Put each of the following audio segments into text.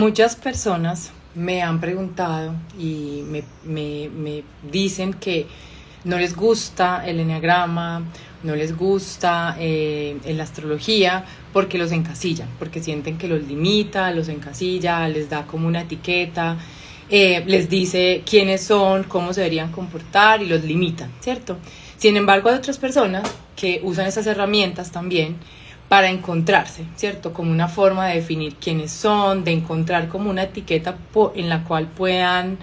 Muchas personas me han preguntado y me dicen que no les gusta el enneagrama, no les gusta la astrología porque los encasilla, porque sienten que los limita, los encasilla, les da como una etiqueta, les dice quiénes son, cómo se deberían comportar y los limita, ¿cierto? Sin embargo, hay otras personas que usan esas herramientas también para encontrarse, ¿cierto? Como una forma de definir quiénes son, de encontrar como una etiqueta en la cual puedan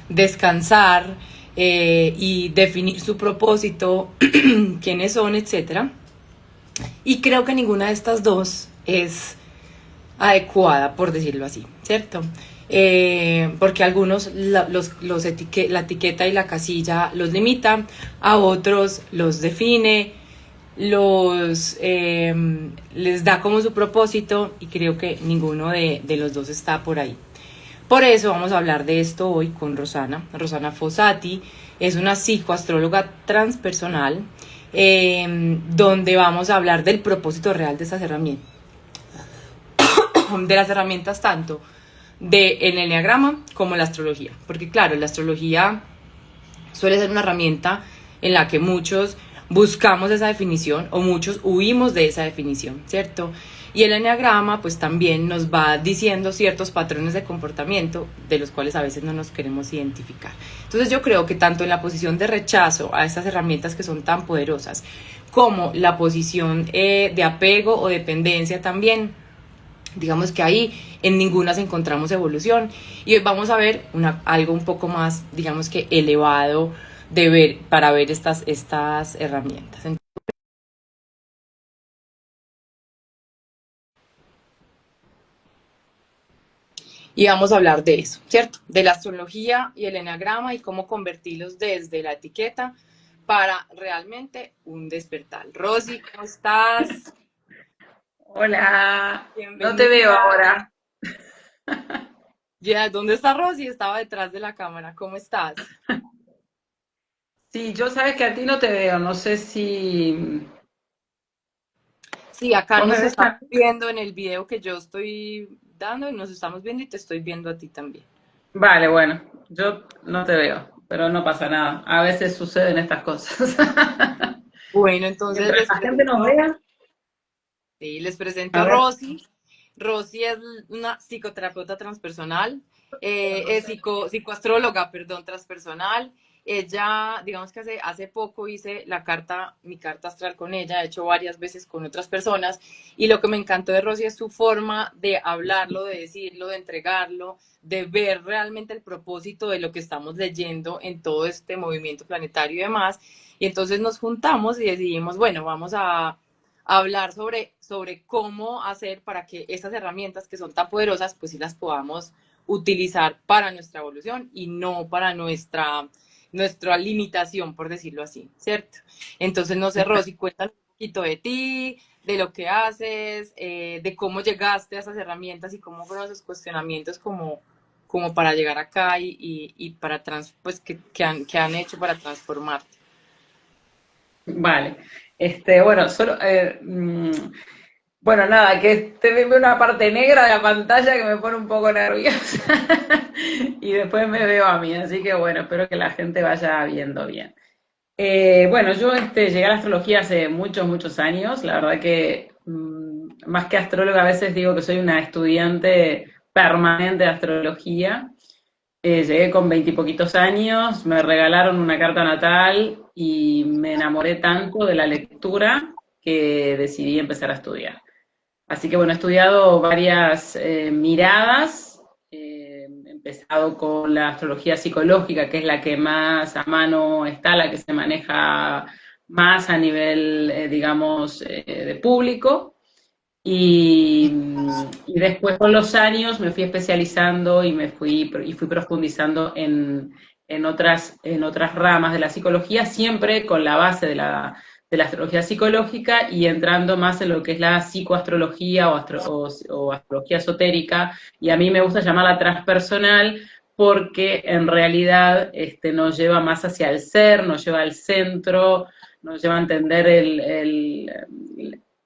descansar y definir su propósito, quiénes son, etcétera. Y creo que ninguna de estas dos es adecuada, por decirlo así, ¿cierto? Porque a algunos la etiqueta y la casilla los limita, a otros los define, les da como su propósito y creo que ninguno de los dos está por ahí. Por eso vamos a hablar de esto hoy con Rosana. Rosana Fossati es una psicoastróloga transpersonal, donde vamos a hablar del propósito real de esas herramientas, de las herramientas tanto del enneagrama como la astrología, porque claro, la astrología suele ser una herramienta en la que muchos buscamos esa definición o muchos huimos de esa definición, ¿cierto? Y el enneagrama pues también nos va diciendo ciertos patrones de comportamiento de los cuales a veces no nos queremos identificar. Entonces yo creo que tanto en la posición de rechazo a estas herramientas que son tan poderosas, como la posición de apego o dependencia también, digamos que ahí en ninguna encontramos evolución. Y hoy vamos a ver algo un poco más, digamos que elevado de ver, para ver estas herramientas. Y vamos a hablar de eso, ¿cierto? De la astrología y el enneagrama y cómo convertirlos desde la etiqueta para realmente un despertar. Rosy, ¿cómo estás? Hola, no te veo Bienvenida. ahora. Ya, ¿dónde está Rosy? Estaba detrás de la cámara. ¿Cómo estás? Sí, yo sabes que a ti no te veo, no sé si... Sí, acá ¿Vos me nos ves estamos a mí? viendo en el video que yo estoy dando y nos estamos viendo y te estoy viendo a ti también. Vale, bueno, yo no te veo, pero no pasa nada. A veces suceden estas cosas. Bueno, entonces Mientras la gente nos vea, sí, les presento a a ver. Rosy. Rosy es una psicoterapeuta transpersonal, es psicoastróloga, perdón, transpersonal. Ella, digamos que hace poco hice mi carta astral con ella, he hecho varias veces con otras personas, y lo que me encantó de Rosy es su forma de hablarlo, de decirlo, de entregarlo, de ver realmente el propósito de lo que estamos leyendo en todo este movimiento planetario y demás. Y entonces nos juntamos y decidimos, bueno, vamos a hablar sobre cómo hacer para que esas herramientas que son tan poderosas, pues sí las podamos utilizar para nuestra evolución y no para nuestra limitación, por decirlo así, ¿cierto? Entonces, no sé, Rosy, cuéntanos un poquito de ti, de lo que haces, de cómo llegaste a esas herramientas y cómo fueron esos cuestionamientos como para llegar acá y para pues que han hecho para transformarte. Vale. Bueno, bueno, nada, que te veo una parte negra de la pantalla que me pone un poco nerviosa y después me veo a mí, así que bueno, espero que la gente vaya viendo bien. Bueno, yo llegué a la astrología hace muchos, muchos años. La verdad que más que astróloga a veces digo que soy una estudiante permanente de astrología. Llegué con veintipoquitos años, me regalaron una carta natal y me enamoré tanto de la lectura que decidí empezar a estudiar. Así que bueno, he estudiado varias miradas, he empezado con la astrología psicológica, que es la que más a mano está, la que se maneja más a nivel, digamos, de público. Y después con los años me fui especializando y fui profundizando en otras ramas de la psicología, siempre con la base de la astrología psicológica y entrando más en lo que es la psicoastrología o astrología esotérica. Y a mí me gusta llamarla transpersonal porque en realidad nos lleva más hacia el ser, nos lleva al centro, nos lleva a entender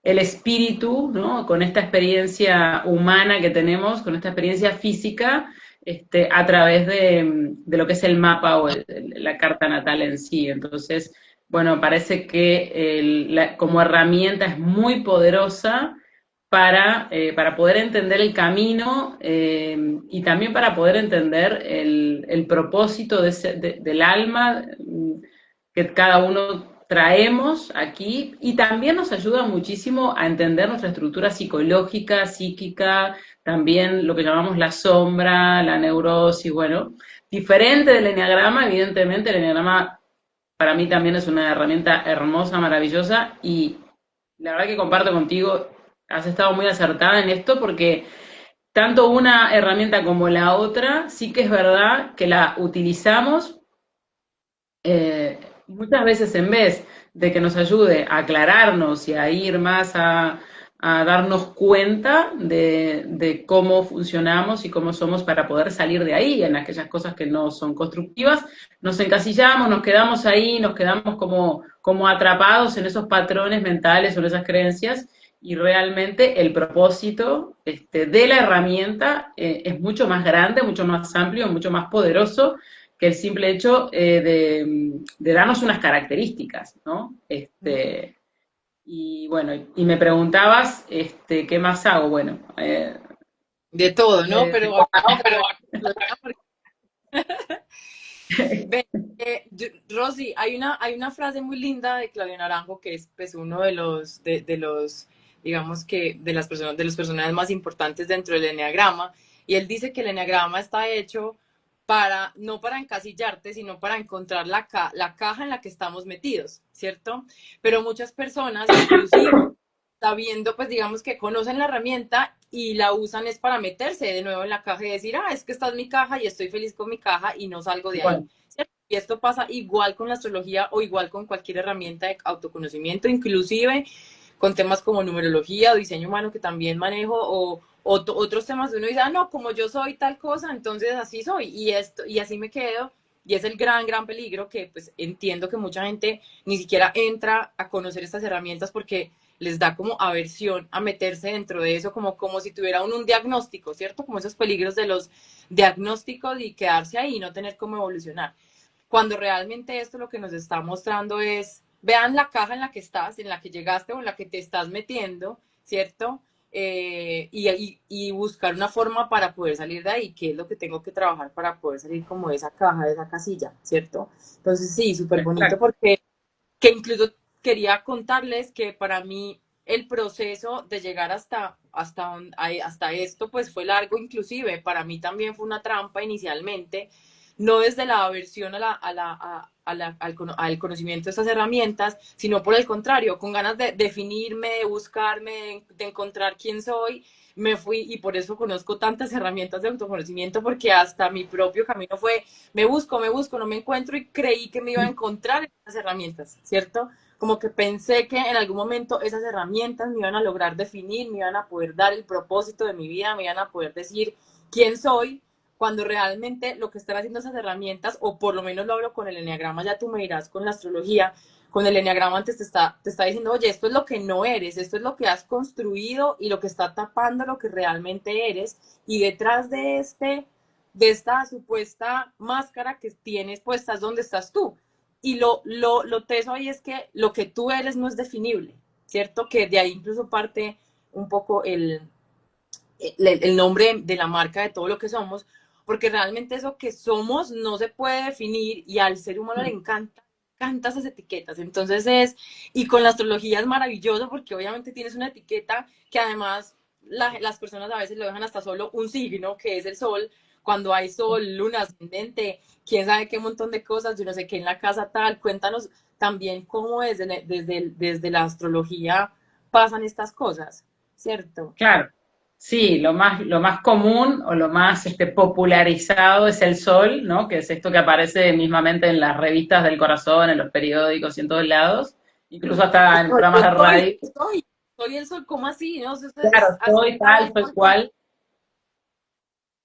el espíritu, ¿no? Con esta experiencia humana que tenemos, con esta experiencia física, a través de lo que es el mapa o la carta natal en sí. Entonces, bueno, parece que como herramienta es muy poderosa para poder entender el camino y también para poder entender el propósito del alma que cada uno traemos aquí y también nos ayuda muchísimo a entender nuestra estructura psicológica, psíquica, también lo que llamamos la sombra, la neurosis, bueno, diferente del eneagrama, evidentemente el eneagrama para mí también es una herramienta hermosa, maravillosa y la verdad que comparto contigo, has estado muy acertada en esto porque tanto una herramienta como la otra, sí que es verdad que la utilizamos muchas veces en vez de que nos ayude a aclararnos y a ir más a darnos cuenta de cómo funcionamos y cómo somos para poder salir de ahí en aquellas cosas que no son constructivas, nos encasillamos, nos quedamos ahí, nos quedamos como atrapados en esos patrones mentales o en esas creencias y realmente el propósito de la herramienta es mucho más grande, mucho más amplio, mucho más poderoso que el simple hecho de darnos unas características, ¿no? Y bueno, y me preguntabas, ¿qué más hago? Bueno, De todo, ¿no? me, Pero acabo de... Ven, Rosy, hay una frase muy linda de Claudio Naranjo que es pues, uno de los, digamos que, de las personas, de los personajes más importantes dentro del eneagrama, y él dice que el eneagrama está hecho para, no para encasillarte, sino para encontrar la caja en la que estamos metidos, ¿cierto? Pero muchas personas, inclusive sabiendo, pues digamos que conocen la herramienta y la usan es para meterse de nuevo en la caja y decir, ah, es que esta es mi caja y estoy feliz con mi caja y no salgo de ahí. bueno, ¿Cierto? Y esto pasa igual con la astrología o igual con cualquier herramienta de autoconocimiento, inclusive con temas como numerología o diseño humano que también manejo o otros temas de uno dice, ah, no, como yo soy tal cosa, entonces así soy y esto y así me quedo. Y es el gran peligro que pues entiendo que mucha gente ni siquiera entra a conocer estas herramientas porque les da como aversión a meterse dentro de eso, como si tuviera un diagnóstico, ¿cierto? Como esos peligros de los diagnósticos y quedarse ahí y no tener cómo evolucionar. Cuando realmente esto lo que nos está mostrando es, vean la caja en la que estás, en la que llegaste o en la que te estás metiendo, ¿cierto? Y buscar una forma para poder salir de ahí, qué es lo que tengo que trabajar para poder salir como de esa caja, de esa casilla, ¿cierto? Entonces sí, súper bonito exacto. porque que incluso quería contarles que para mí el proceso de llegar hasta esto pues fue largo, inclusive para mí también fue una trampa inicialmente, no desde la aversión al conocimiento de estas herramientas, sino por el contrario, con ganas de definirme, de buscarme, de encontrar quién soy, me fui y por eso conozco tantas herramientas de autoconocimiento, porque hasta mi propio camino fue, me busco, no me encuentro y creí que me iba a encontrar en esas herramientas, ¿cierto? Como que pensé que en algún momento esas herramientas me iban a lograr definir, me iban a poder dar el propósito de mi vida, me iban a poder decir quién soy, cuando realmente lo que están haciendo esas herramientas, o por lo menos lo hablo con el eneagrama, ya tú me dirás con la astrología, con el eneagrama antes te está diciendo, oye, esto es lo que no eres, esto es lo que has construido y lo que está tapando lo que realmente eres, y detrás de esta supuesta máscara que tienes puesta es donde estás tú. Y lo teso ahí es que lo que tú eres no es definible, ¿cierto? Que de ahí incluso parte un poco el nombre de la marca de todo lo que somos, porque realmente eso que somos no se puede definir y al ser humano le encanta esas etiquetas. Entonces y con la astrología es maravilloso porque obviamente tienes una etiqueta que además las personas a veces lo dejan hasta solo un signo, que es el sol, cuando hay sol, luna, ascendente, quién sabe qué montón de cosas, yo no sé qué en la casa tal, cuéntanos también cómo desde la astrología pasan estas cosas, ¿cierto? Claro, sí, lo más común o lo más popularizado es el sol, ¿no? Que es esto que aparece mismamente en las revistas del corazón, en los periódicos y en todos lados, incluso hasta en programas Yo de radio. soy el sol, ¿cómo así? ¿No? Claro, Así soy tal, soy cual.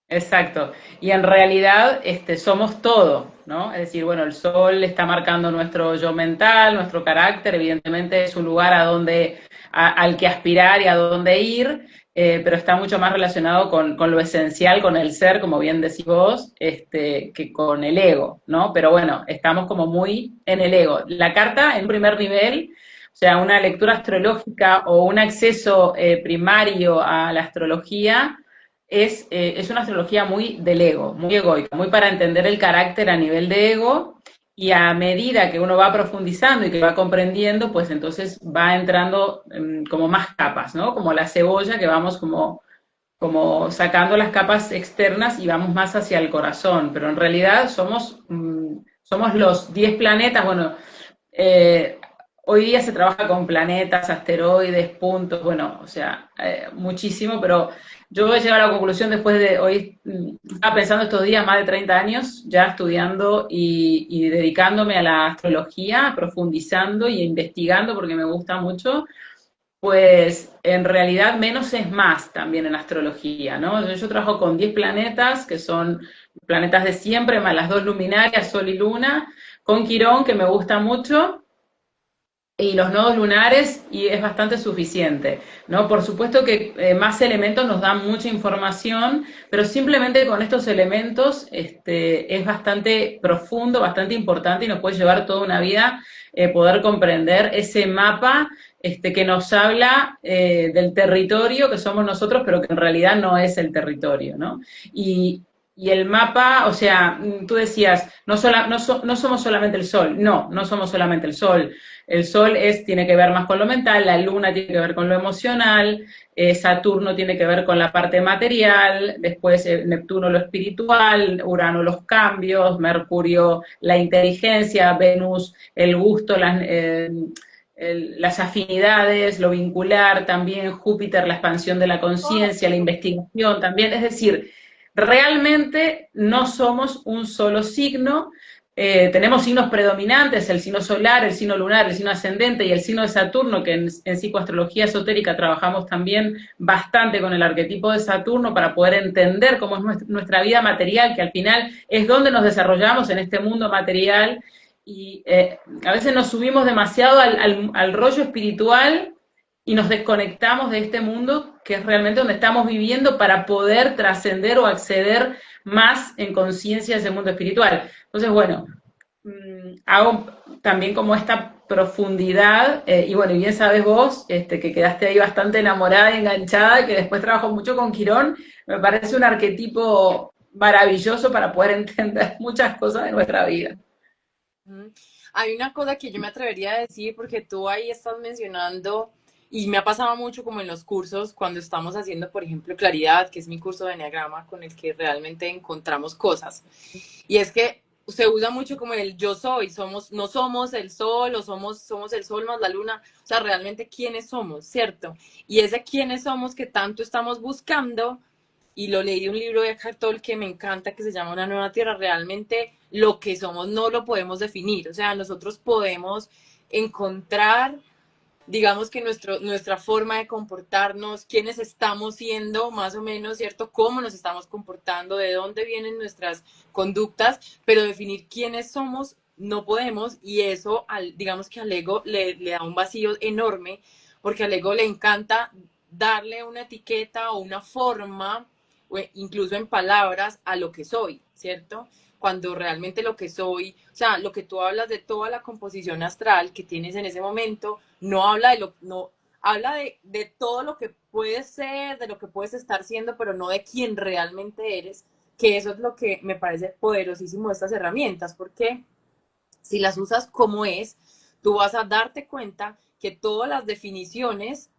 Exacto. Y en realidad somos todo. ¿no? Es decir, bueno, el sol está marcando nuestro yo mental, nuestro carácter, evidentemente es un lugar al que aspirar y a dónde ir, pero está mucho más relacionado con lo esencial, con el ser, como bien decís vos, que con el ego, ¿no? Pero bueno, estamos como muy en el ego. La carta, en primer nivel, o sea, una lectura astrológica o un acceso primario a la astrología, es una astrología muy del ego, muy egoica, muy para entender el carácter a nivel de ego, y a medida que uno va profundizando y que va comprendiendo, pues entonces va entrando como más capas, ¿no? Como la cebolla que vamos como sacando las capas externas y vamos más hacia el corazón, pero en realidad somos los 10 planetas, bueno, eh, hoy día se trabaja con planetas, asteroides, puntos, bueno, o sea, muchísimo, pero yo he llegado a la conclusión después de hoy, estaba pensando estos días, más de 30 años ya estudiando y dedicándome a la astrología, profundizando y investigando porque me gusta mucho, pues en realidad menos es más también en astrología, ¿no? Yo trabajo con 10 planetas, que son planetas de siempre, más las dos luminarias, Sol y Luna, con Quirón, que me gusta mucho, y los nodos lunares, y es bastante suficiente, ¿no? Por supuesto que más elementos nos dan mucha información, pero simplemente con estos elementos es bastante profundo, bastante importante y nos puede llevar toda una vida poder comprender ese mapa que nos habla del territorio que somos nosotros, pero que en realidad no es el territorio, ¿no? Y el mapa, o sea, tú decías, no somos solamente el sol, no somos solamente el sol. El Sol tiene que ver más con lo mental, la Luna tiene que ver con lo emocional, Saturno tiene que ver con la parte material, después Neptuno lo espiritual, Urano los cambios, Mercurio la inteligencia, Venus el gusto, las afinidades, lo vincular, también Júpiter la expansión de la conciencia, la investigación también, es decir, realmente no somos un solo signo. Tenemos signos predominantes, el signo solar, el signo lunar, el signo ascendente y el signo de Saturno, que en psicoastrología esotérica trabajamos también bastante con el arquetipo de Saturno para poder entender cómo es nuestra vida material, que al final es donde nos desarrollamos en este mundo material, y a veces nos subimos demasiado al rollo espiritual y nos desconectamos de este mundo que es realmente donde estamos viviendo para poder trascender o acceder más en conciencia a ese mundo espiritual. Entonces, bueno, hago también como esta profundidad, y bueno, y bien sabes vos, que quedaste ahí bastante enamorada y enganchada, que después trabajo mucho con Quirón, me parece un arquetipo maravilloso para poder entender muchas cosas de nuestra vida. Ujú. Hay una cosa que yo me atrevería a decir, porque tú ahí estás mencionando, y me ha pasado mucho como en los cursos, cuando estamos haciendo, por ejemplo, Claridad, que es mi curso de Enneagrama con el que realmente encontramos cosas. Y es que se usa mucho como el yo soy, no somos el sol, o somos el sol más la luna, o sea, realmente quiénes somos, ¿cierto? Y ese quiénes somos que tanto estamos buscando, y lo leí de un libro de Eckhart Tolle que me encanta, que se llama Una nueva tierra, realmente lo que somos no lo podemos definir, o sea, nosotros podemos encontrar, digamos que nuestra forma de comportarnos, quiénes estamos siendo, más o menos, ¿cierto? Cómo nos estamos comportando, de dónde vienen nuestras conductas, pero definir quiénes somos no podemos, y eso, digamos que al ego le da un vacío enorme, porque al ego le encanta darle una etiqueta o una forma, o incluso en palabras, a lo que soy, ¿cierto? Cuando realmente lo que soy, o sea, lo que tú hablas de toda la composición astral que tienes en ese momento, no habla no, habla de todo lo que puedes ser, de lo que puedes estar siendo, pero no de quién realmente eres, que eso es lo que me parece poderosísimo de estas herramientas, porque si las usas como es, tú vas a darte cuenta que todas las definiciones,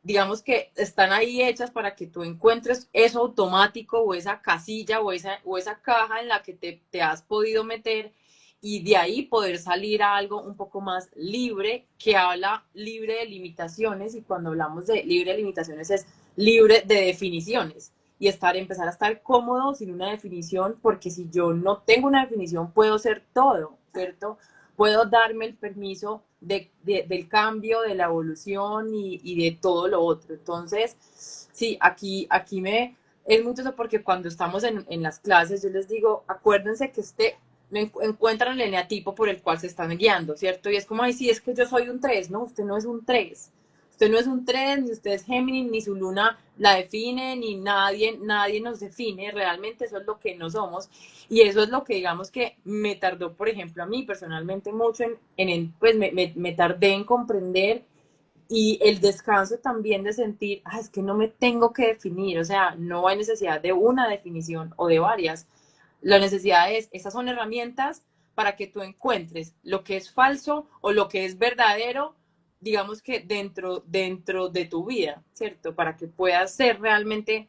digamos que están ahí hechas para que tú encuentres eso automático, o esa casilla, o esa caja en la que te has podido meter, y de ahí poder salir a algo un poco más libre, que habla libre de limitaciones, y cuando hablamos de libre de limitaciones es libre de definiciones, y empezar a estar cómodo sin una definición, porque si yo no tengo una definición puedo ser todo, ¿cierto? Puedo darme el permiso del cambio, de la evolución, y de todo lo otro. Entonces, sí, aquí es muy eso, porque cuando estamos en las clases yo les digo, acuérdense que encuentran el eneatipo por el cual se están guiando, ¿cierto? Y es como, ay, sí, es que yo soy un 3, no, usted no es un 3. Usted no es un 3, ni usted es Géminis, ni su luna la define, ni nadie nos define, realmente eso es lo que no somos. Y eso es lo que digamos que me tardó, por ejemplo, a mí personalmente mucho pues me tardé en comprender y el descanso también de sentir, ah, es que no me tengo que definir, o sea, no hay necesidad de una definición o de varias. La necesidad es, esas son herramientas para que tú encuentres lo que es falso o lo que es verdadero, digamos que dentro de tu vida, ¿cierto? Para que puedas ser realmente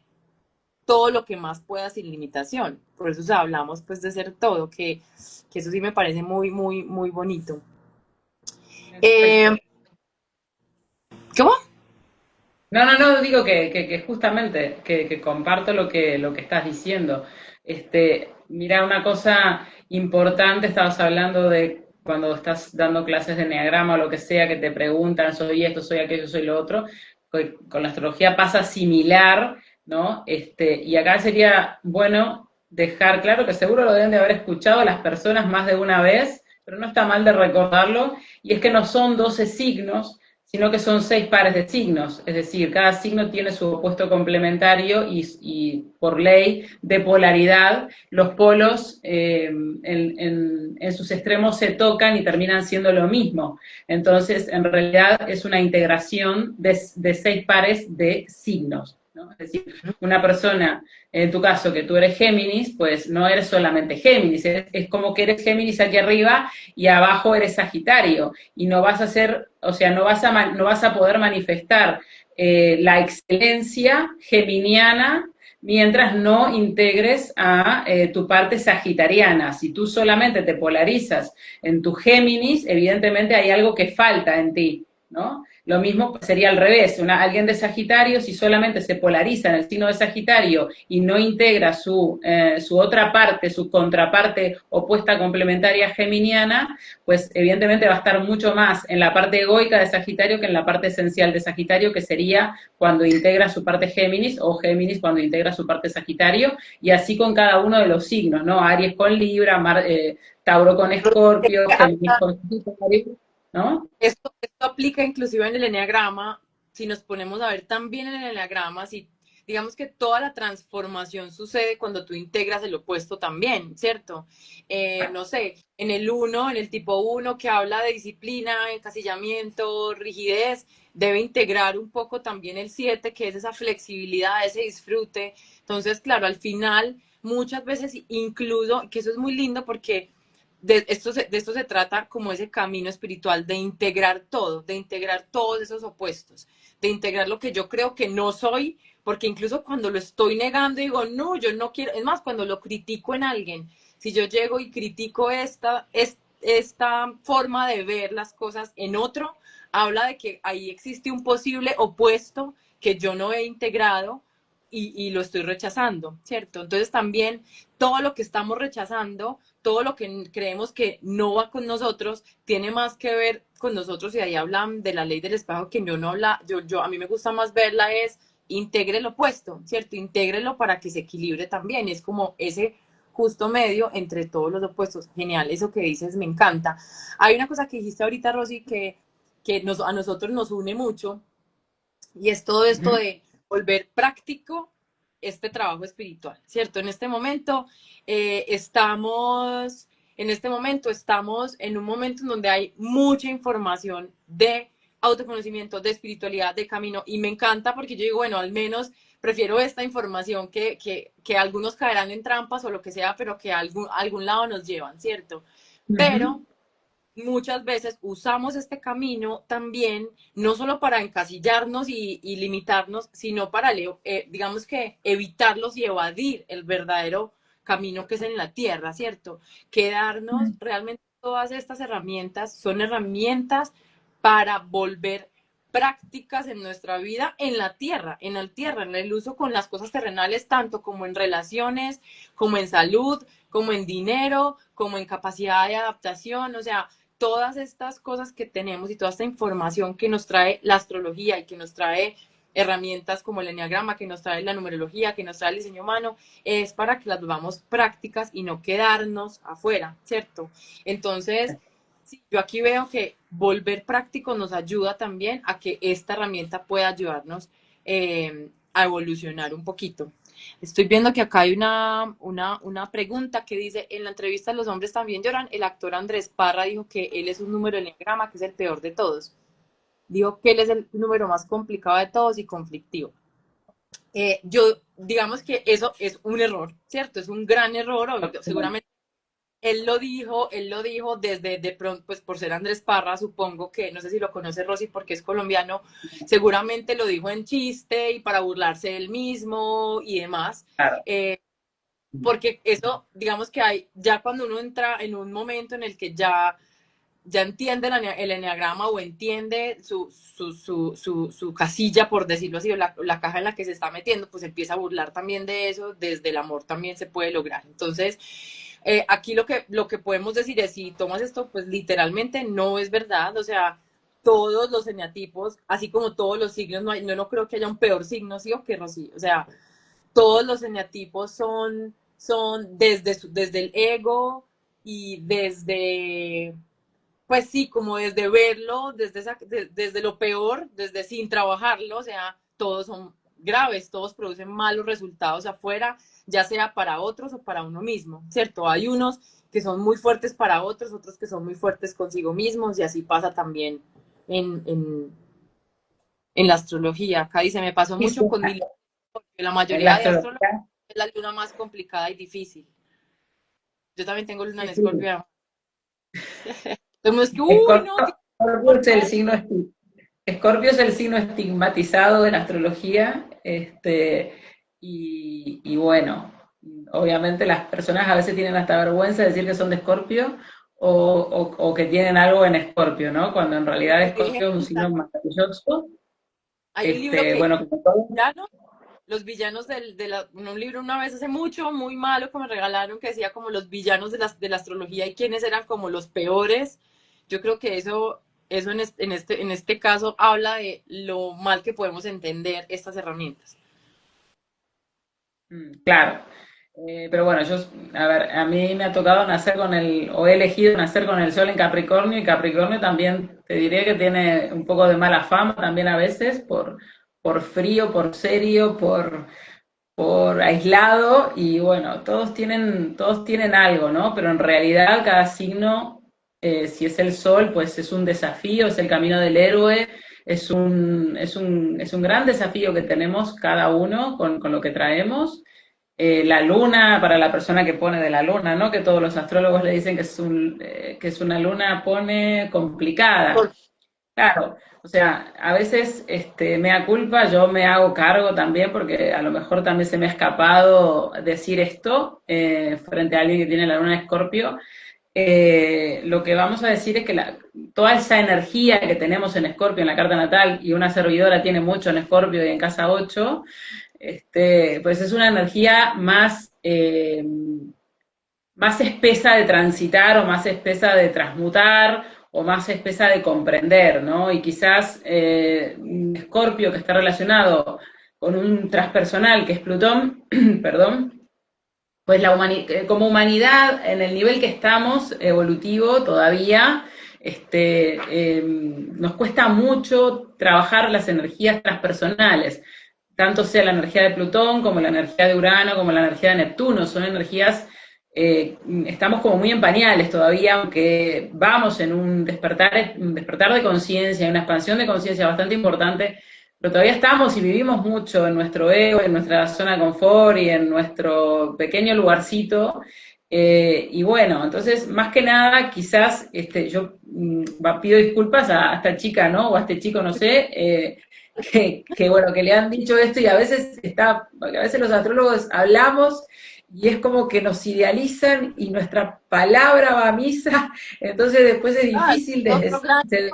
todo lo que más puedas sin limitación. Por eso hablamos pues de ser todo, que eso sí me parece muy bonito. Eh, Perfecto. ¿Cómo? No, digo que justamente que comparto lo que estás diciendo. Mira, una cosa importante, estabas hablando de cuando estás dando clases de enneagrama o lo que sea, que te preguntan, soy esto, soy aquello, soy lo otro. Con la astrología pasa similar, ¿no? Y acá sería bueno dejar claro que seguro lo deben de haber escuchado las personas más de una vez, pero no está mal de recordarlo, y es que no son 12 signos, sino que son 6 pares de signos, es decir, cada signo tiene su opuesto complementario y por ley de polaridad, los polos en sus extremos se tocan y terminan siendo lo mismo. Entonces, en realidad es una integración de 6 pares de signos, ¿no? Es decir, una persona, en tu caso, que tú eres Géminis, pues no eres solamente Géminis, es como que eres Géminis aquí arriba y abajo eres Sagitario, y no vas a ser, o sea, no vas a poder manifestar la excelencia geminiana mientras no integres a tu parte sagitariana. Si tú solamente te polarizas en tu Géminis, evidentemente hay algo que falta en ti, ¿no? Lo mismo sería al revés, alguien de Sagitario, si solamente se polariza en el signo de Sagitario y no integra su otra parte, su contraparte opuesta complementaria geminiana, pues evidentemente va a estar mucho más en la parte egoica de Sagitario que en la parte esencial de Sagitario, que sería cuando integra su parte Géminis, o Géminis cuando integra su parte Sagitario, y así con cada uno de los signos, ¿no? Aries con Libra, Tauro con Escorpio, Géminis con Sagitario, ¿no? Esto aplica inclusive en el eneagrama, si nos ponemos a ver también en el eneagrama, si digamos que toda la transformación sucede cuando tú integras el opuesto también, ¿cierto? No sé, en el uno, en el tipo uno que habla de disciplina, encasillamiento, rigidez, debe integrar un poco también el 7, que es esa flexibilidad, ese disfrute. Entonces, claro, al final, muchas veces incluso, que eso es muy lindo porque de esto se trata como ese camino espiritual, de integrar todo, de integrar todos esos opuestos, de integrar lo que yo creo que no soy, porque incluso cuando lo estoy negando digo, no, yo no quiero, es más, cuando lo critico en alguien, si yo llego y critico esta forma de ver las cosas en otro, habla de que ahí existe un posible opuesto que yo no he integrado y lo estoy rechazando, ¿cierto? Entonces también todo lo que estamos rechazando, todo lo que creemos que no va con nosotros, tiene más que ver con nosotros, y ahí hablan de la ley del espejo, que yo no habla, a mí me gusta más verla es integre lo opuesto, ¿cierto? Intégrelo para que se equilibre también, es como ese justo medio entre todos los opuestos. Genial, eso que dices me encanta. Hay una cosa que dijiste ahorita, Rosy, que a nosotros nos une mucho, y es todo esto de volver práctico este trabajo espiritual, ¿cierto? En este momento estamos en un momento en donde hay mucha información de autoconocimiento, de espiritualidad, de camino, y me encanta porque yo digo, bueno, al menos prefiero esta información que algunos caerán en trampas o lo que sea, pero que a algún lado nos llevan, ¿cierto? Uh -huh. Pero muchas veces usamos este camino también, no solo para encasillarnos y limitarnos, sino para, digamos que, evitarlos y evadir el verdadero camino que es en la tierra, ¿cierto? Quedarnos realmente todas estas herramientas son herramientas para volver prácticas en nuestra vida en el uso con las cosas terrenales, tanto como en relaciones, como en salud, como en dinero, como en capacidad de adaptación, o sea, todas estas cosas que tenemos y toda esta información que nos trae la astrología y que nos trae herramientas como el enneagrama que nos trae la numerología, que nos trae el diseño humano, es para que las volvamos prácticas y no quedarnos afuera, ¿cierto? Entonces, sí, yo aquí veo que volver prácticos nos ayuda también a que esta herramienta pueda ayudarnos a evolucionar un poquito. Estoy viendo que acá hay una pregunta que dice, en la entrevista Los hombres también lloran, el actor Andrés Parra dijo que él es un número del enneagrama, que es el peor de todos. Dijo que él es el número más complicado de todos y conflictivo. Yo, digamos que eso es un error, ¿cierto? Es un gran error, seguramente él lo dijo desde de pronto, pues por ser Andrés Parra, supongo que, no sé si lo conoce Rosy porque es colombiano, seguramente lo dijo en chiste y para burlarse de él mismo y demás. Claro. Porque eso, digamos que hay, ya cuando uno entra en un momento en el que ya entiende el enneagrama o entiende su casilla, por decirlo así, o la caja en la que se está metiendo, pues empieza a burlar también de eso, desde el amor también se puede lograr. Entonces, aquí lo que podemos decir es, si tomas esto, pues literalmente no es verdad, o sea, todos los eneatipos, así como todos los signos, no creo que haya un peor signo, sí o qué, Rosy, o sea, todos los eneatipos son desde el ego y desde pues sí, como desde verlo, desde lo peor, desde sin trabajarlo, o sea, todos son graves, todos producen malos resultados afuera, ya sea para otros o para uno mismo, ¿cierto? Hay unos que son muy fuertes para otros, otros que son muy fuertes consigo mismos y así pasa también en, en, en la astrología. Acá dice, me pasó Sí, mucho sí, con mi luna, porque la en la mayoría de astrólogos astrología, es la luna más complicada y difícil. Yo también tengo luna sí, en sí. Escorpio. Entonces, es que, uy, Escorpio, no, tiene Escorpio es el Escorpio. signo Escorpio es el signo estigmatizado de la astrología, y bueno, obviamente las personas a veces tienen hasta vergüenza de decir que son de Escorpio o que tienen algo en Escorpio, ¿no? Cuando en realidad Escorpio es un signo maravilloso, Hay un libro que, bueno, como todo. villano, los villanos un libro una vez hace mucho, muy malo, que me regalaron, que decía como los villanos de la astrología y quiénes eran como los peores. Yo creo que eso en este caso habla de lo mal que podemos entender estas herramientas. Claro. Pero bueno, a ver, a mí me ha tocado nacer o he elegido nacer con el sol en Capricornio, y Capricornio también te diría que tiene un poco de mala fama también a veces por frío, por serio, por aislado, y bueno, todos tienen algo, ¿no? Pero en realidad cada signo, si es el sol, pues es un desafío, es el camino del héroe, es un gran desafío que tenemos cada uno con lo que traemos. La luna, para la persona que pone de la luna, ¿no? Que todos los astrólogos le dicen que es una luna pone complicada. Claro, o sea, a veces mea culpa, yo me hago cargo también porque a lo mejor también se me ha escapado decir esto frente a alguien que tiene la luna en Escorpio. Lo que vamos a decir es que toda esa energía que tenemos en Escorpio en la carta natal, y una servidora tiene mucho en Escorpio y en casa 8, pues es una energía más espesa de transitar o más espesa de transmutar o más espesa de comprender, ¿no? Y quizás un Escorpio que está relacionado con un transpersonal que es Plutón, perdón, pues como humanidad, en el nivel que estamos, evolutivo todavía, nos cuesta mucho trabajar las energías transpersonales, tanto sea la energía de Plutón como la energía de Urano, como la energía de Neptuno, son energías, estamos como muy en pañales todavía, aunque vamos en un despertar de conciencia, una expansión de conciencia bastante importante, pero todavía estamos y vivimos mucho en nuestro ego, en nuestra zona de confort y en nuestro pequeño lugarcito. Y bueno, entonces, más que nada, quizás yo pido disculpas a esta chica, ¿no? O a este chico, no sé, bueno, que le han dicho esto, y a veces porque a veces los astrólogos hablamos y es como que nos idealizan y nuestra palabra va a misa, entonces después es Ah, difícil otro gran, de.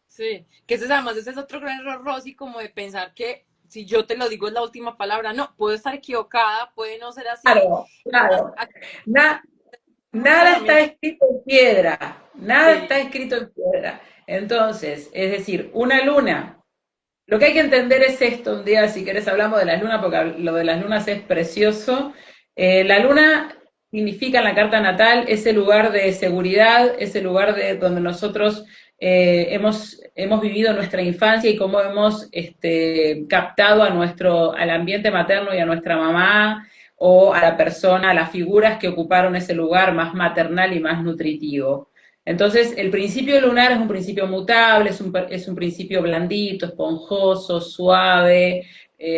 sí, que además ese es otro gran error, Rosy, como de pensar que si yo te lo digo es la última palabra. No, puedo estar equivocada, puede no ser así. Claro, Además, claro. aquí Na- hay muchas Nada está herramientas. escrito en piedra, nada está Sí, escrito en piedra. Entonces, es decir, una luna. lo que hay que entender es esto, un día si querés hablamos de las lunas, porque lo de las lunas es precioso. La luna significa en la carta natal ese lugar de seguridad, ese lugar de donde nosotros hemos vivido nuestra infancia y cómo hemos captado al ambiente materno y a nuestra mamá o a la persona, a las figuras que ocuparon ese lugar más maternal y más nutritivo. Entonces, el principio lunar es un principio mutable, es un principio blandito, esponjoso, suave,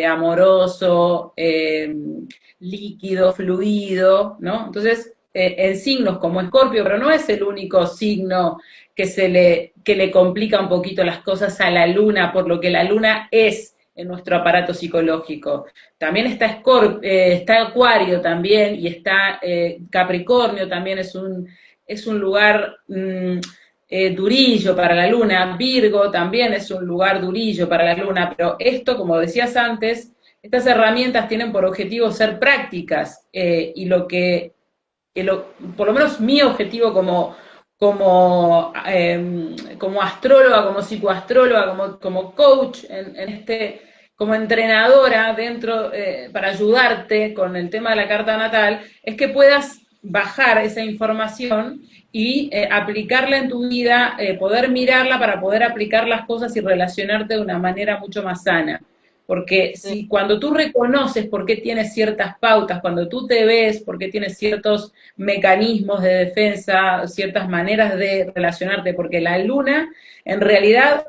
amoroso, líquido, fluido, ¿no? Entonces, en signos como Escorpio, pero no es el único signo que le complica un poquito las cosas a la luna, por lo que la luna es en nuestro aparato psicológico. También está Acuario también, y está Capricornio también es un lugar durillo para la luna, Virgo también es un lugar durillo para la luna, pero esto, como decías antes, estas herramientas tienen por objetivo ser prácticas y por lo menos mi objetivo como astróloga, como psicoastróloga, como coach como entrenadora para ayudarte con el tema de la carta natal, es que puedas bajar esa información y aplicarla en tu vida, poder mirarla para poder aplicar las cosas y relacionarte de una manera mucho más sana. Porque Sí, si cuando tú reconoces por qué tienes ciertas pautas, cuando tú te ves por qué tienes ciertos mecanismos de defensa, ciertas maneras de relacionarte, porque la luna, en realidad,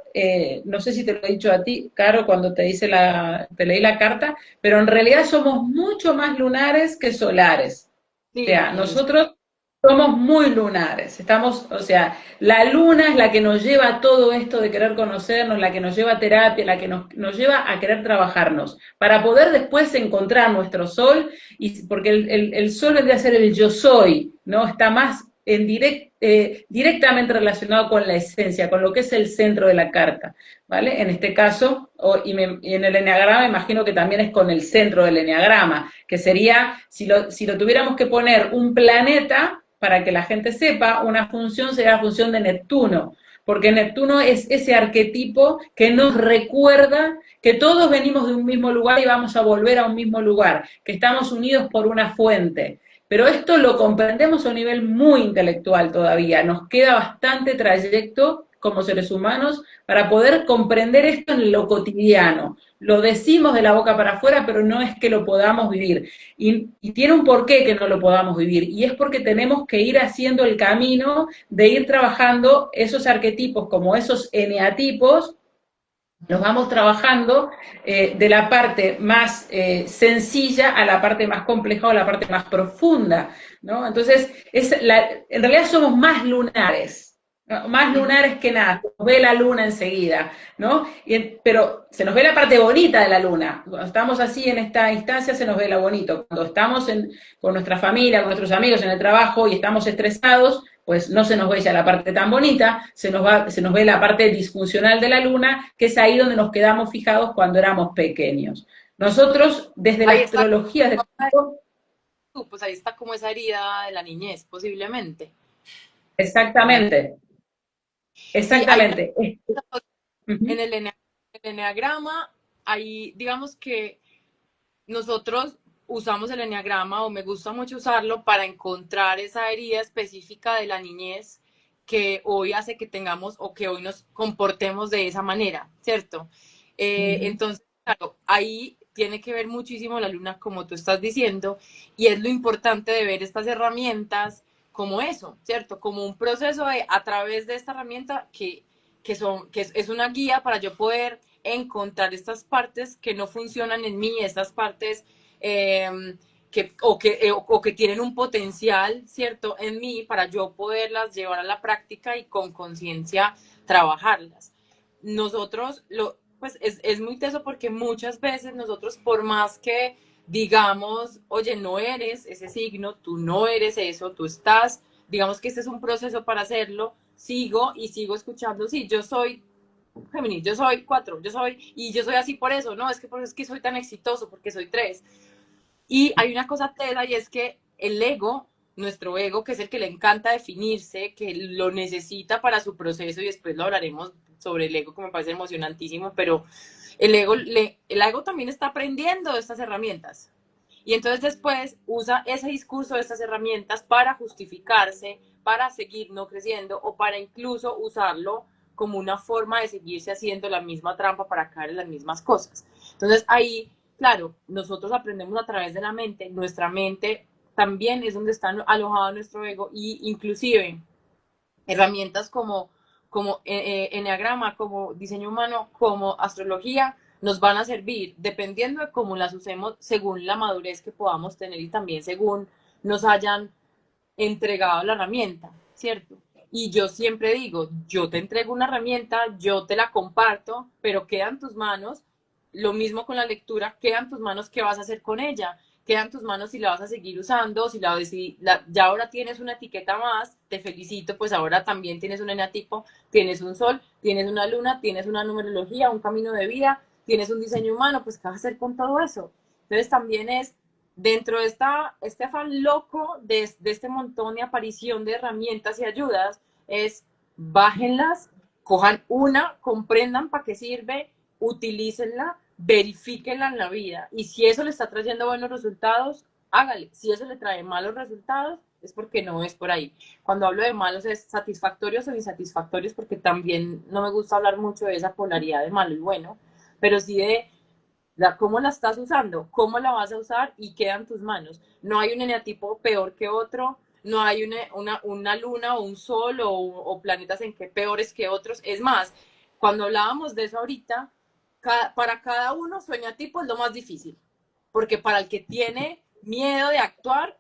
no sé si te lo he dicho a ti, Caro, cuando te leí la carta, pero en realidad somos mucho más lunares que solares. O sea, sí, nosotros somos muy lunares, o sea, la luna es la que nos lleva a todo esto de querer conocernos, la que nos lleva a terapia, la que nos lleva a querer trabajarnos, para poder después encontrar nuestro sol, y porque el sol vendría a ser el yo soy, ¿no? Está más directamente relacionado con la esencia, con lo que es el centro de la carta, ¿vale? En este caso, y en el eneagrama imagino que también es con el centro del eneagrama, que sería, si lo tuviéramos que poner un planeta, para que la gente sepa, una función sería la función de Neptuno, porque Neptuno es ese arquetipo que nos recuerda que todos venimos de un mismo lugar y vamos a volver a un mismo lugar, que estamos unidos por una fuente. Pero esto lo comprendemos a un nivel muy intelectual todavía, nos queda bastante trayecto como seres humanos para poder comprender esto en lo cotidiano. Lo decimos de la boca para afuera, pero no es que lo podamos vivir. Y tiene un porqué que no lo podamos vivir, y es porque tenemos que ir haciendo el camino de ir trabajando esos arquetipos como esos eneatipos, los vamos trabajando de la parte más sencilla a la parte más compleja o la parte más profunda, ¿no? Entonces, en realidad somos más lunares, ¿no? Más lunares que nada, se nos ve la luna enseguida, ¿no? Pero se nos ve la parte bonita de la luna. Cuando estamos así en esta instancia se nos ve lo bonito. Cuando estamos con nuestra familia, con nuestros amigos en el trabajo y estamos estresados, pues no se nos ve ya la parte tan bonita, se nos ve la parte disfuncional de la luna, que es ahí donde nos quedamos fijados cuando éramos pequeños. Nosotros, desde la ahí está, astrología de pues ahí está como esa herida de la niñez, posiblemente. ¿No? exactamente, Sí, hay una exactamente. en Uh-huh. el eneagrama, ahí digamos que nosotros usamos el eneagrama o me gusta mucho usarlo para encontrar esa herida específica de la niñez que hoy hace que tengamos o que hoy nos comportemos de esa manera, ¿cierto? Uh-huh. Entonces, claro, ahí tiene que ver muchísimo la luna, como tú estás diciendo, y es lo importante de ver estas herramientas como eso, ¿cierto? Como un proceso de, a través de esta herramienta que es una guía para yo poder encontrar estas partes que no funcionan en mí, estas partes o que tienen un potencial, ¿cierto?, en mí para yo poderlas llevar a la práctica y con conciencia trabajarlas. Nosotros, pues es muy teso porque muchas veces nosotros, por más que digamos, oye, no eres ese signo, tú no eres eso, tú estás, digamos que este es un proceso para hacerlo, sigo y sigo escuchando, sí, yo soy Géminis, yo soy 4, y yo soy así por eso, no, es que por eso es que soy tan exitoso, porque soy 3. Y hay una cosa tesa y es que el ego, nuestro ego, que es el que le encanta definirse, que lo necesita para su proceso, y después lo hablaremos sobre el ego, que me parece emocionantísimo, pero el ego también está aprendiendo de estas herramientas. Y entonces después usa ese discurso de estas herramientas para justificarse, para seguir no creciendo o para incluso usarlo como una forma de seguirse haciendo la misma trampa para caer en las mismas cosas. Entonces ahí, claro, nosotros aprendemos a través de la mente, nuestra mente también es donde está alojado nuestro ego y inclusive herramientas como enneagrama, como diseño humano, como astrología, nos van a servir dependiendo de cómo las usemos según la madurez que podamos tener y también según nos hayan entregado la herramienta, ¿cierto? Y yo siempre digo, yo te entrego una herramienta, yo te la comparto, pero queda en tus manos, lo mismo con la lectura, queda en tus manos qué vas a hacer con ella, queda en tus manos si la vas a seguir usando, si ya ahora tienes una etiqueta más, te felicito, pues ahora también tienes un eneatipo, tienes un sol, tienes una luna, tienes una numerología, un camino de vida, tienes un diseño humano, pues ¿qué vas a hacer con todo eso? Entonces también es dentro de este afán loco de este montón de aparición de herramientas y ayudas, es bájenlas, cojan una, comprendan para qué sirve, utilícenla, verifíquenla en la vida. Y si eso le está trayendo buenos resultados, hágale. Si eso le trae malos resultados, es porque no es por ahí. Cuando hablo de malos es satisfactorios o insatisfactorios, porque también no me gusta hablar mucho de esa polaridad de malo y bueno, pero sí de cómo la estás usando, cómo la vas a usar y queda en tus manos. No hay un eneatipo peor que otro, no hay una luna o un sol o planetas en que peores que otros. Es más, cuando hablábamos de eso ahorita, para cada uno su eneatipo es lo más difícil, porque para el que tiene miedo de actuar,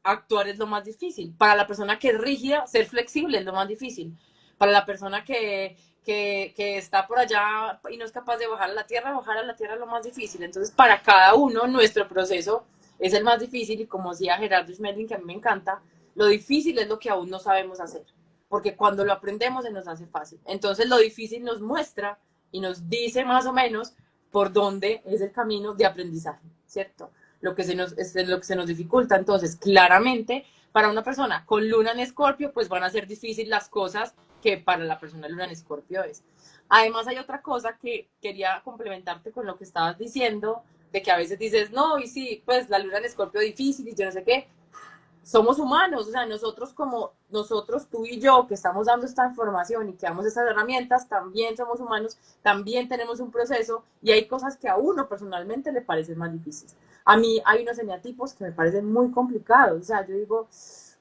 actuar es lo más difícil. Para la persona que es rígida, ser flexible es lo más difícil. Para la persona que está por allá y no es capaz de bajar a la tierra es lo más difícil. Entonces, para cada uno, nuestro proceso es el más difícil y como decía Gerardo Schmeling, que a mí me encanta, lo difícil es lo que aún no sabemos hacer, porque cuando lo aprendemos se nos hace fácil. Entonces, lo difícil nos muestra y nos dice más o menos por dónde es el camino de aprendizaje, ¿cierto? Lo que lo que se nos dificulta. Entonces, claramente, para una persona con luna en escorpio, pues van a ser difíciles las cosas que para la persona luna en escorpio es. Además, hay otra cosa que quería complementarte con lo que estabas diciendo, de que a veces dices, no, y sí, pues la luna en escorpio difícil y yo no sé qué, somos humanos, o sea, nosotros como nosotros, tú y yo, que estamos dando esta información y que damos estas herramientas, también somos humanos, también tenemos un proceso y hay cosas que a uno personalmente le parecen más difíciles. A mí hay unos eneatipos que me parecen muy complicados, o sea, yo digo,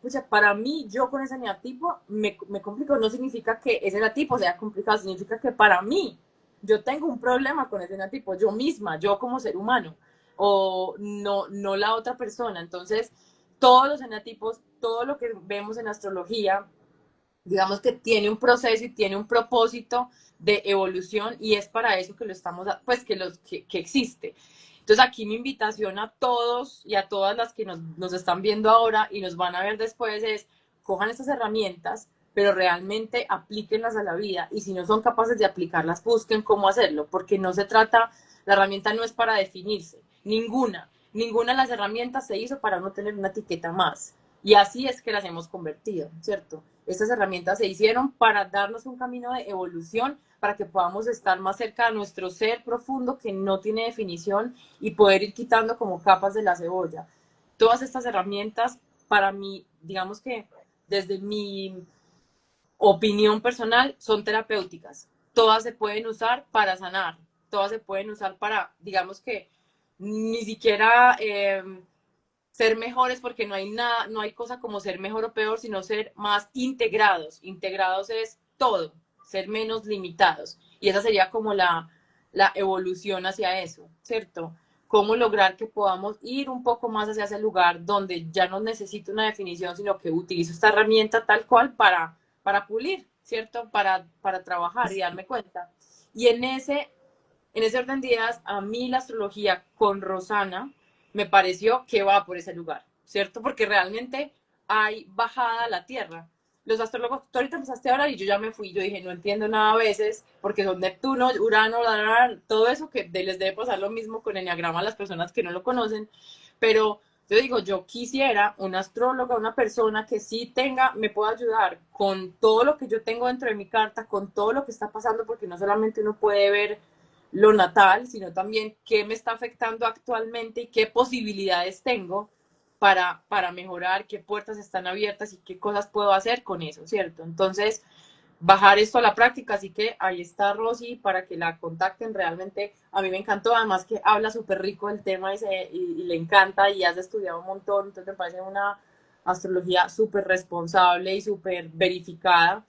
pucha, para mí, yo con ese eneatipo me complico, no significa que ese eneatipo sea complicado, significa que para mí, yo tengo un problema con ese eneatipo, yo misma, yo como ser humano, o no la otra persona, entonces todos los enatipos, todo lo que vemos en astrología, digamos que tiene un proceso y tiene un propósito de evolución y es para eso que lo estamos, pues que existe. Entonces aquí mi invitación a todos y a todas las que nos están viendo ahora y nos van a ver después es, cojan estas herramientas, pero realmente aplíquenlas a la vida y si no son capaces de aplicarlas, busquen cómo hacerlo, porque no se trata, la herramienta no es para definirse, ninguna de las herramientas se hizo para no tener una etiqueta más. Y así es que las hemos convertido, ¿cierto? Estas herramientas se hicieron para darnos un camino de evolución, para que podamos estar más cerca de nuestro ser profundo que no tiene definición y poder ir quitando como capas de la cebolla. Todas estas herramientas, para mí, digamos que desde mi opinión personal, son terapéuticas. Todas se pueden usar para sanar, todas se pueden usar para, digamos que, ni siquiera ser mejores porque no hay nada, no hay cosa como ser mejor o peor, sino ser más integrados. Integrados es todo, ser menos limitados. Y esa sería como la evolución hacia eso, ¿cierto? Cómo lograr que podamos ir un poco más hacia ese lugar donde ya no necesito una definición, sino que utilizo esta herramienta tal cual para pulir, ¿cierto? Para trabajar y darme cuenta. Y en ese orden de ideas, a mí la astrología con Rosana me pareció que va por ese lugar, ¿cierto? Porque realmente hay bajada a la tierra. Los astrólogos, tú ahorita empezaste a hablar y yo ya me fui, yo dije, no entiendo nada a veces, porque son Neptuno, Urano, todo eso que les debe pasar lo mismo con Enneagrama a las personas que no lo conocen, pero yo digo, yo quisiera una astróloga, una persona que sí tenga, me pueda ayudar con todo lo que yo tengo dentro de mi carta, con todo lo que está pasando, porque no solamente uno puede ver lo natal, sino también qué me está afectando actualmente y qué posibilidades tengo para mejorar, qué puertas están abiertas y qué cosas puedo hacer con eso, ¿cierto? Entonces, bajar esto a la práctica, así que ahí está Rosy para que la contacten, realmente a mí me encantó, además que habla súper rico del tema y le encanta y has estudiado un montón, entonces me parece una astrología súper responsable y súper verificada,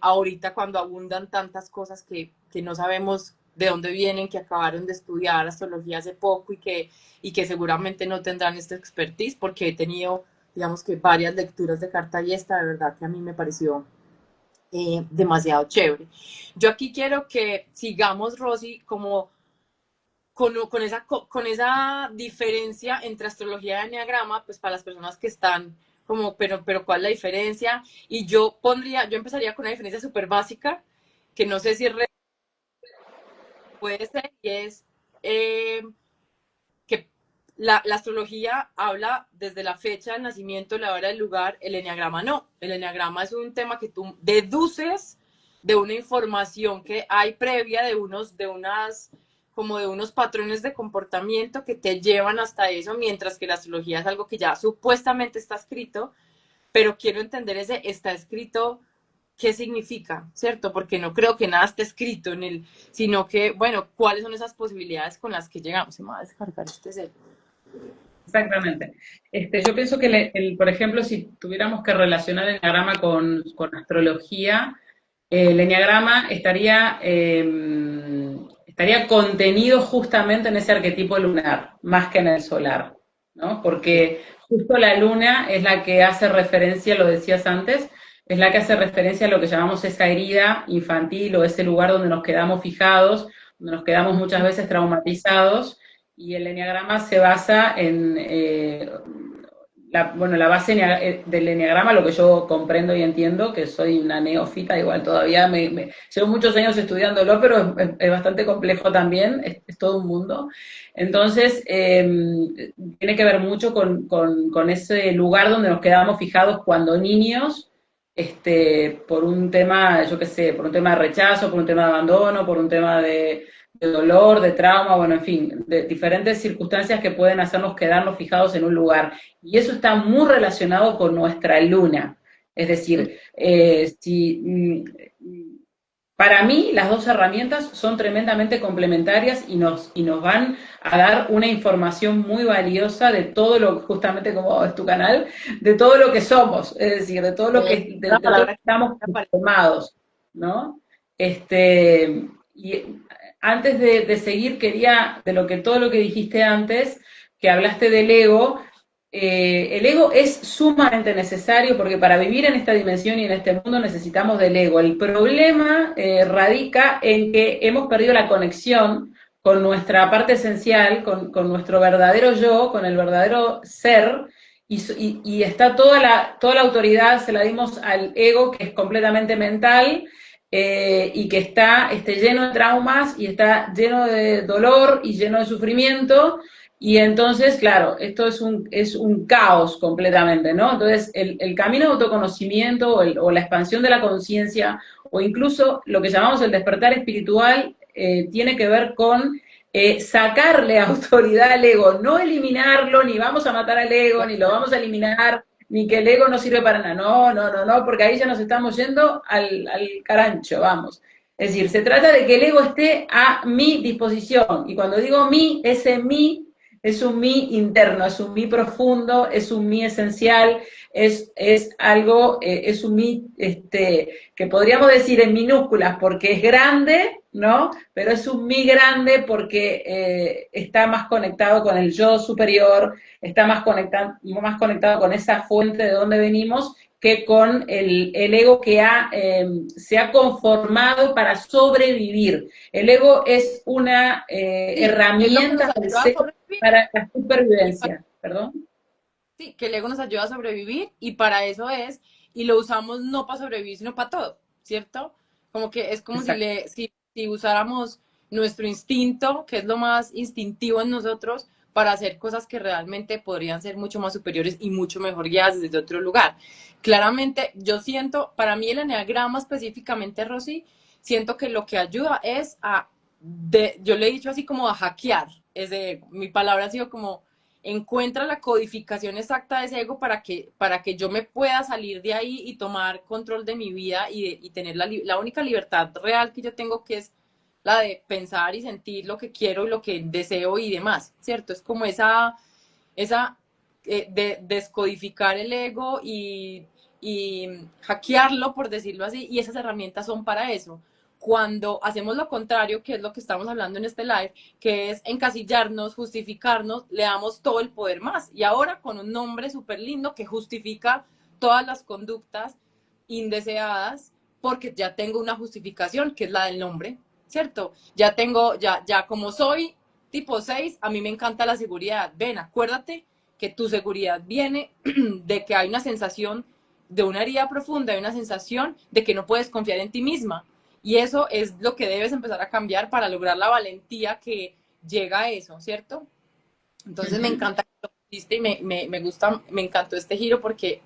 ahorita cuando abundan tantas cosas que no sabemos de dónde vienen, que acabaron de estudiar astrología hace poco y que seguramente no tendrán esta expertise, porque he tenido, digamos que varias lecturas de carta y esta de verdad que a mí me pareció demasiado chévere. Yo aquí quiero que sigamos, Rosy, como con esa diferencia entre astrología y enneagrama, pues para las personas que están como, pero ¿cuál es la diferencia? Y yo empezaría con una diferencia súper básica, que no sé si puede ser, y es eh, que la astrología habla desde la fecha del nacimiento, la hora, del lugar, el enneagrama no. El enneagrama es un tema que tú deduces de una información que hay previa como de unos patrones de comportamiento que te llevan hasta eso, mientras que la astrología es algo que ya supuestamente está escrito, pero quiero entender ese está escrito, qué significa, ¿cierto? Porque no creo que nada esté escrito en el, sino que, bueno, ¿cuáles son esas posibilidades con las que llegamos? Se me va a descargar este cel. Exactamente. Yo pienso que, por ejemplo, si tuviéramos que relacionar el enneagrama con astrología, el enneagrama estaría contenido justamente en ese arquetipo lunar, más que en el solar, ¿no? Porque justo la luna es la que hace referencia, lo decías antes, es la que hace referencia a lo que llamamos esa herida infantil o ese lugar donde nos quedamos fijados, donde nos quedamos muchas veces traumatizados, y el enneagrama se basa en, la base del enneagrama, lo que yo comprendo y entiendo, que soy una neófita, igual todavía llevo muchos años estudiándolo, pero es bastante complejo también, es todo un mundo. Entonces, tiene que ver mucho con ese lugar donde nos quedamos fijados cuando niños, por un tema, yo qué sé, por un tema de rechazo, por un tema de abandono, por un tema de dolor, de trauma, bueno, en fin, de diferentes circunstancias que pueden hacernos quedarnos fijados en un lugar. Y eso está muy relacionado con nuestra luna. Es decir, para mí las dos herramientas son tremendamente complementarias y nos van a dar una información muy valiosa de todo lo, justamente como es tu canal, de todo lo que somos, es decir, de todo lo Una de todo lo palabra que estamos que aparece. formados, ¿no? Y antes de seguir, quería, todo lo que dijiste antes, que hablaste del ego, el ego es sumamente necesario porque para vivir en esta dimensión y en este mundo necesitamos del ego. El problema radica en que hemos perdido la conexión con nuestra parte esencial, con nuestro verdadero yo, con el verdadero ser, y está toda la autoridad, se la dimos al ego, que es completamente mental, y que está lleno de traumas y está lleno de dolor y lleno de sufrimiento, y entonces, claro, esto es un caos completamente, ¿no? Entonces, el camino de autoconocimiento o la expansión de la conciencia, o incluso lo que llamamos el despertar espiritual, tiene que ver con sacarle autoridad al ego, no eliminarlo, ni vamos a matar al ego, ni lo vamos a eliminar, ni que el ego no sirve para nada. No, no, no, no, porque ahí ya nos estamos yendo al carancho, vamos. Es decir, se trata de que el ego esté a mi disposición. Y cuando digo mí, ese mí es un mí interno, es un mí profundo, es un mí esencial, es algo, es un mí que podríamos decir en minúsculas porque es grande, ¿no? Pero es un mí grande porque está más conectado con el yo superior, está más conectado con esa fuente de donde venimos que con el ego que se ha conformado para sobrevivir. El ego es una Sí, es lo que nos herramienta del ayuda a ser sobrevivir para la y para, supervivencia. ¿Perdón? sí, que el ego nos ayuda a sobrevivir y para eso es, y lo usamos no para sobrevivir, sino para todo, ¿cierto? Como que es como Exacto. si usáramos nuestro instinto, que es lo más instintivo en nosotros, para hacer cosas que realmente podrían ser mucho más superiores y mucho mejor guiadas desde otro lugar. Claramente, yo siento, para mí el enneagrama específicamente, Rosy, siento que lo que ayuda es a yo le he dicho así como a hackear ese ego. Mi palabra ha sido como, encuentra la codificación exacta de ese ego para que yo me pueda salir de ahí y tomar control de mi vida y tener la única libertad real que yo tengo, que es la de pensar y sentir lo que quiero y lo que deseo y demás, ¿cierto? Es como esa de descodificar el ego y hackearlo, por decirlo así, y esas herramientas son para eso. Cuando hacemos lo contrario, que es lo que estamos hablando en este live, que es encasillarnos, justificarnos, le damos todo el poder más. Y ahora con un nombre súper lindo que justifica todas las conductas indeseadas, porque ya tengo una justificación, que es la del nombre, ¿cierto? Ya tengo, ya como soy tipo 6, a mí me encanta la seguridad. Ven, acuérdate que tu seguridad viene de que hay una sensación de una herida profunda, hay una sensación de que no puedes confiar en ti misma. Y eso es lo que debes empezar a cambiar para lograr la valentía que llega a eso, ¿cierto? Entonces me Ujú. encanta que lo pusiste y me gusta, me encantó este giro porque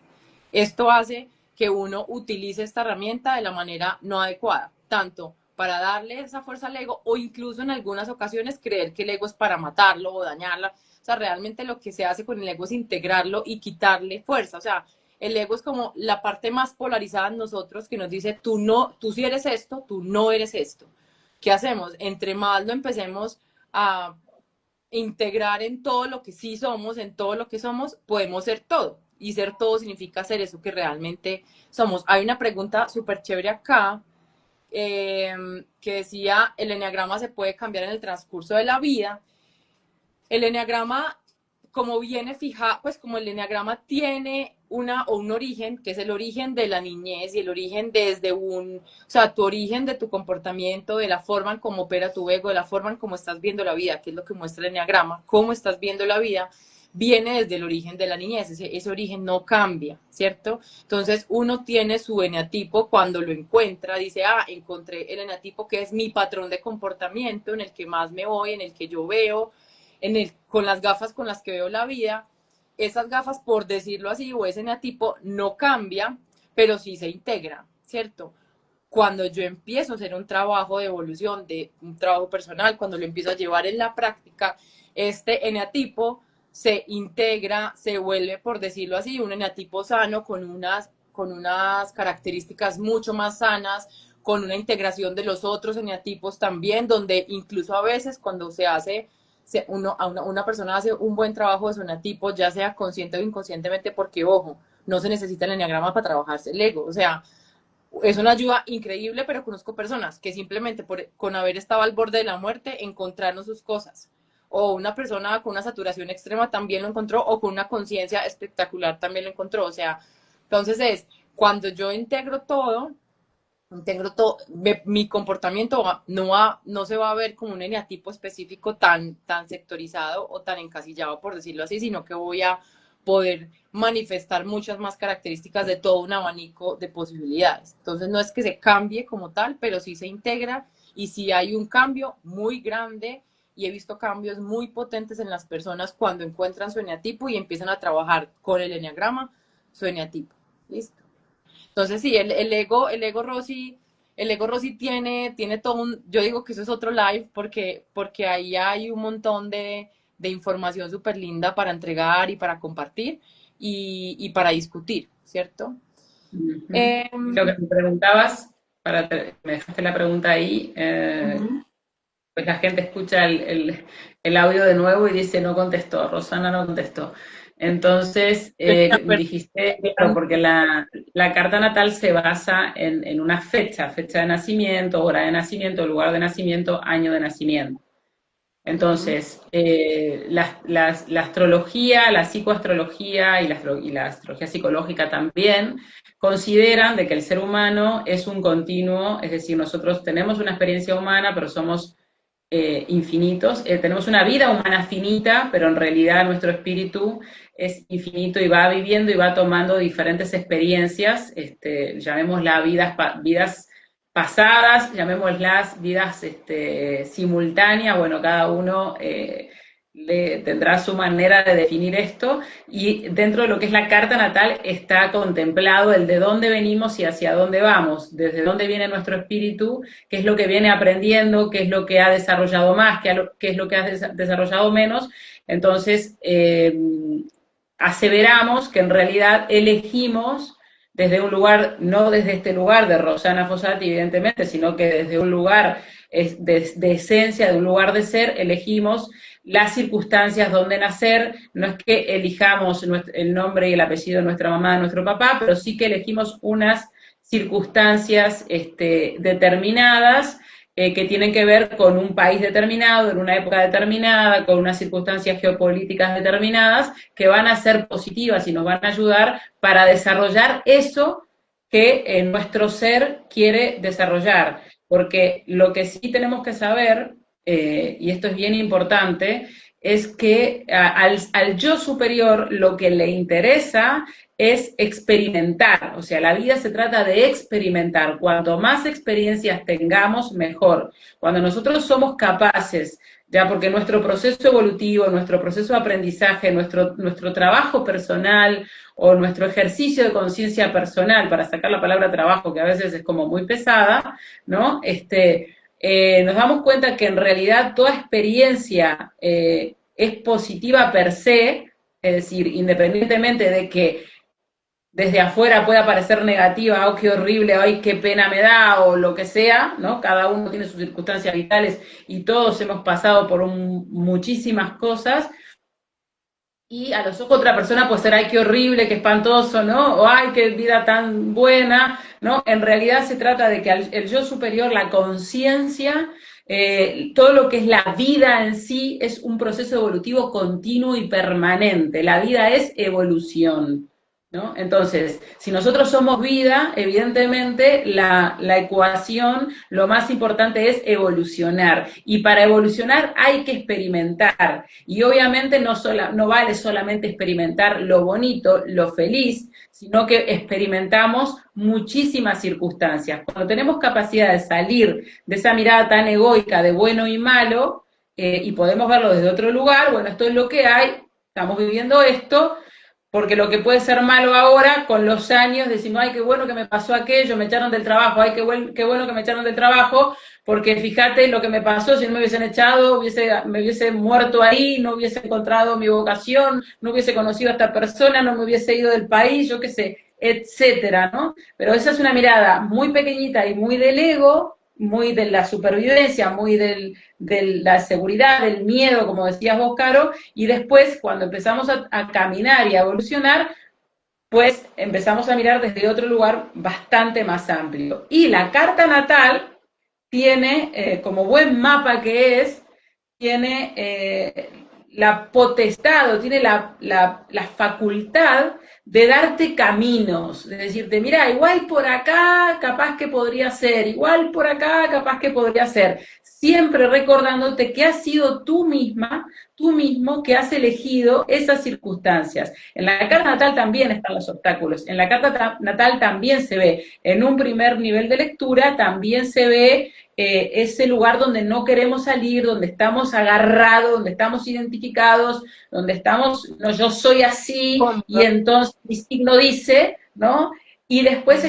esto hace que uno utilice esta herramienta de la manera no adecuada, tanto para darle esa fuerza al ego o incluso en algunas ocasiones creer que el ego es para matarlo o dañarla. O sea, realmente lo que se hace con el ego es integrarlo y quitarle fuerza. O sea, el ego es como la parte más polarizada en nosotros que nos dice, tú no, tú sí eres esto, tú no eres esto. ¿Qué hacemos? Entre más lo empecemos a integrar en todo lo que sí somos, en todo lo que somos, podemos ser todo. Y ser todo significa ser eso que realmente somos. Hay una pregunta súper chévere acá que decía, ¿el enneagrama se puede cambiar en el transcurso de la vida? El enneagrama, como viene fija, pues como el enneagrama tiene un origen, que es el origen de la niñez y el origen desde o sea, tu origen de tu comportamiento, de la forma en cómo opera tu ego, de la forma en cómo estás viendo la vida, que es lo que muestra el enneagrama, cómo estás viendo la vida, viene desde el origen de la niñez, ese origen no cambia, ¿cierto? Entonces uno tiene su eneatipo cuando lo encuentra, dice, encontré el eneatipo que es mi patrón de comportamiento, en el que más me voy, en el que yo veo, con las gafas con las que veo la vida, esas gafas, por decirlo así, o ese eneatipo no cambia, pero sí se integra, ¿cierto? Cuando yo empiezo a hacer un trabajo de evolución, de un trabajo personal, cuando lo empiezo a llevar en la práctica, este eneatipo se integra, se vuelve, por decirlo así, un eneatipo sano con unas características mucho más sanas, con una integración de los otros eneatipos también, donde incluso a veces cuando se hace una persona hace un buen trabajo de su eneatipo, ya sea consciente o inconscientemente, porque, ojo, no se necesita el enneagrama para trabajarse el ego. O sea, es una ayuda increíble, pero conozco personas que simplemente con haber estado al borde de la muerte encontraron sus cosas. O una persona con una saturación extrema también lo encontró, o con una conciencia espectacular también lo encontró. O sea, entonces cuando yo integro todo, mi comportamiento no se va a ver como un eneatipo específico tan sectorizado o tan encasillado, por decirlo así, sino que voy a poder manifestar muchas más características de todo un abanico de posibilidades. Entonces no es que se cambie como tal, pero sí se integra y sí hay un cambio muy grande y he visto cambios muy potentes en las personas cuando encuentran su eneatipo y empiezan a trabajar con el eneagrama su eneatipo. ¿Listo? Entonces sí, el ego Rosy tiene todo yo digo que eso es otro live porque ahí hay un montón de información súper linda para entregar y para compartir y para discutir, ¿cierto? Ujú. Eh, Y lo que me preguntabas, me dejaste la pregunta ahí, Ujú. pues la gente escucha el audio de nuevo y dice no contestó, Rosana no contestó. Entonces, dijiste, claro, porque la carta natal se basa en una fecha de nacimiento, hora de nacimiento, lugar de nacimiento, año de nacimiento. Ujú. Entonces, la astrología, la psicoastrología y la astrología psicológica también consideran de que el ser humano es un continuo, es decir, nosotros tenemos una experiencia humana, pero somos infinitos. Tenemos una vida humana finita, pero en realidad nuestro espíritu es infinito y va viviendo y va tomando diferentes experiencias, llamémoslas vidas pasadas, llamémoslas vidas simultáneas, bueno, cada uno tendrá su manera de definir esto, y dentro de lo que es la carta natal está contemplado el de dónde venimos y hacia dónde vamos, desde dónde viene nuestro espíritu, qué es lo que viene aprendiendo, qué es lo que ha desarrollado más, qué es lo que ha desarrollado menos. Entonces, aseveramos que en realidad elegimos desde un lugar, no desde este lugar de Rossana Fossati, evidentemente, sino que desde un lugar de esencia, de un lugar de ser, elegimos las circunstancias donde nacer. No es que elijamos el nombre y el apellido de nuestra mamá, de nuestro papá, pero sí que elegimos unas circunstancias determinadas, que tienen que ver con un país determinado, en una época determinada, con unas circunstancias geopolíticas determinadas, que van a ser positivas y nos van a ayudar para desarrollar eso que nuestro ser quiere desarrollar. Porque lo que sí tenemos que saber, y esto es bien importante, es que al yo superior lo que le interesa es experimentar. O sea, la vida se trata de experimentar. Cuanto más experiencias tengamos, mejor. Cuando nosotros somos capaces, ya porque nuestro proceso evolutivo, nuestro proceso de aprendizaje, nuestro trabajo personal o nuestro ejercicio de conciencia personal, para sacar la palabra trabajo, que a veces es como muy pesada, ¿no? Nos damos cuenta que en realidad toda experiencia es positiva per se, es decir, independientemente de que desde afuera pueda parecer negativa, oh, qué horrible, ay, qué pena me da, o lo que sea, ¿no? Cada uno tiene sus circunstancias vitales y todos hemos pasado por muchísimas cosas, y a los ojos de otra persona puede ser, ay, qué horrible, qué espantoso, ¿no? O ay, qué vida tan buena, ¿no? En realidad se trata de que el yo superior, la conciencia, todo lo que es la vida en sí es un proceso evolutivo continuo y permanente. La vida es evolución, ¿no? Entonces, si nosotros somos vida, evidentemente la ecuación, lo más importante es evolucionar. Y para evolucionar hay que experimentar. Y obviamente no vale solamente experimentar lo bonito, lo feliz, sino que experimentamos muchísimas circunstancias. Cuando tenemos capacidad de salir de esa mirada tan egoica de bueno y malo, y podemos verlo desde otro lugar, bueno, esto es lo que hay, estamos viviendo esto, porque lo que puede ser malo ahora, con los años, decimos, ay, qué bueno que me pasó aquello, me echaron del trabajo, ay, qué bueno que me echaron del trabajo, porque fíjate lo que me pasó, si no me hubiesen echado, me hubiese muerto ahí, no hubiese encontrado mi vocación, no hubiese conocido a esta persona, no me hubiese ido del país, yo qué sé, etcétera, ¿no? Pero esa es una mirada muy pequeñita y muy del ego, muy de la supervivencia, muy de la seguridad, del miedo, como decías vos, Caro, y después, cuando empezamos a caminar y a evolucionar, pues empezamos a mirar desde otro lugar bastante más amplio. Y la carta natal tiene, como buen mapa que es, tiene la potestad o tiene la facultad de darte caminos, de decirte, mira, igual por acá capaz que podría ser, igual por acá capaz que podría ser, siempre recordándote que has sido tú misma, tú mismo que has elegido esas circunstancias. En la carta natal también están los obstáculos, en la carta natal también se ve, en un primer nivel de lectura también se ve ese lugar donde no queremos salir, donde estamos agarrados, donde estamos identificados, donde estamos, no, yo soy así, y entonces mi signo dice, ¿no? Y después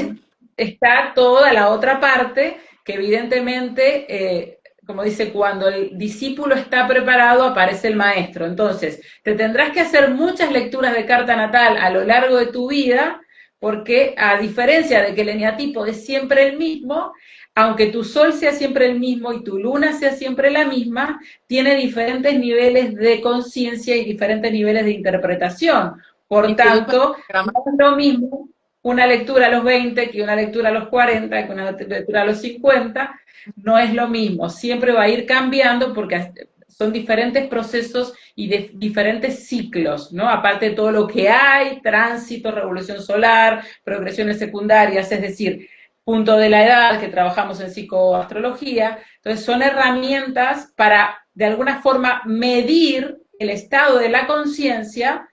está toda la otra parte, que evidentemente, como dice, cuando el discípulo está preparado, aparece el maestro. Entonces, te tendrás que hacer muchas lecturas de carta natal a lo largo de tu vida, porque a diferencia de que el eneatipo es siempre el mismo, aunque tu sol sea siempre el mismo y tu luna sea siempre la misma, tiene diferentes niveles de conciencia y diferentes niveles de interpretación. Por tanto, no es lo mismo una lectura a los 20 que una lectura a los 40, que una lectura a los 50, no es lo mismo. Siempre va a ir cambiando porque son diferentes procesos y de diferentes ciclos, ¿no? Aparte de todo lo que hay, tránsito, revolución solar, progresiones secundarias, es decir, punto de la edad, que trabajamos en psicoastrología. Entonces son herramientas para, de alguna forma, medir el estado de la conciencia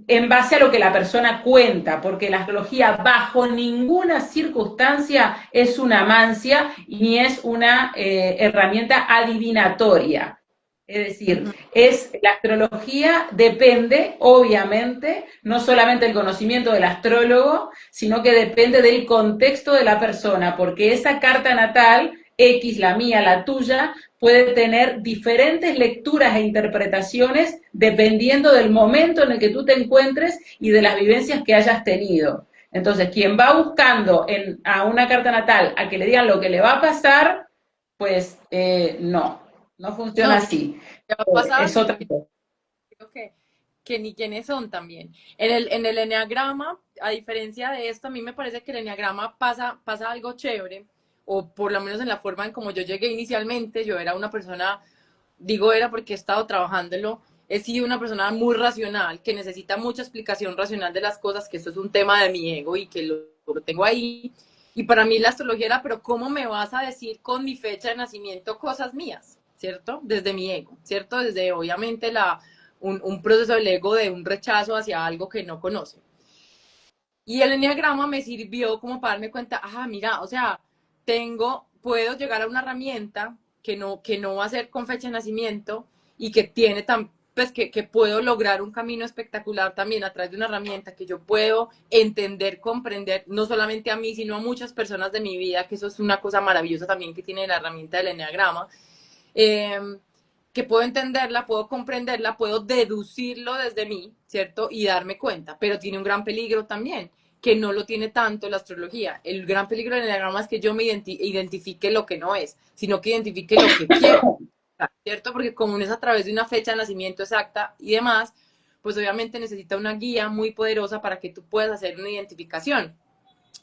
en base a lo que la persona cuenta, porque la astrología bajo ninguna circunstancia es una mancia ni es una herramienta adivinatoria. Es decir, Ujú. la astrología depende, obviamente, no solamente del conocimiento del astrólogo, sino que depende del contexto de la persona, porque esa carta natal, X, la mía, la tuya, puede tener diferentes lecturas e interpretaciones dependiendo del momento en el que tú te encuentres y de las vivencias que hayas tenido. Entonces, quien va buscando a una carta natal a que le digan lo que le va a pasar, pues no funciona No, ni así. qué va a pasar, Es ni otra qué, cosa. creo que ni quiénes son también. En el enneagrama, a diferencia de esto, a mí me parece que el enneagrama pasa algo chévere, o por lo menos en la forma en como yo llegué inicialmente, yo era una persona, digo era porque he estado trabajándolo, he sido una persona muy racional, que necesita mucha explicación racional de las cosas, que eso es un tema de mi ego y que lo tengo ahí. Y para mí la astrología era, pero ¿cómo me vas a decir con mi fecha de nacimiento cosas mías? ¿Cierto? Desde mi ego, ¿cierto? Desde obviamente un proceso del ego de un rechazo hacia algo que no conoce. Y el enneagrama me sirvió como para darme cuenta, mira, o sea, puedo llegar a una herramienta que no va a ser con fecha de nacimiento y que tiene pues que puedo lograr un camino espectacular también a través de una herramienta que yo puedo entender, comprender, no solamente a mí, sino a muchas personas de mi vida, que eso es una cosa maravillosa también que tiene la herramienta del enneagrama. Eh, que puedo entenderla, puedo comprenderla, puedo deducirlo desde mí, ¿cierto? Y darme cuenta, pero tiene un gran peligro también, que no lo tiene tanto la astrología. El gran peligro del enneagrama es que yo me identifique lo que no es, sino que identifique lo que quiero, ¿cierto? Porque como no es a través de una fecha de nacimiento exacta y demás, pues obviamente necesita una guía muy poderosa para que tú puedas hacer una identificación.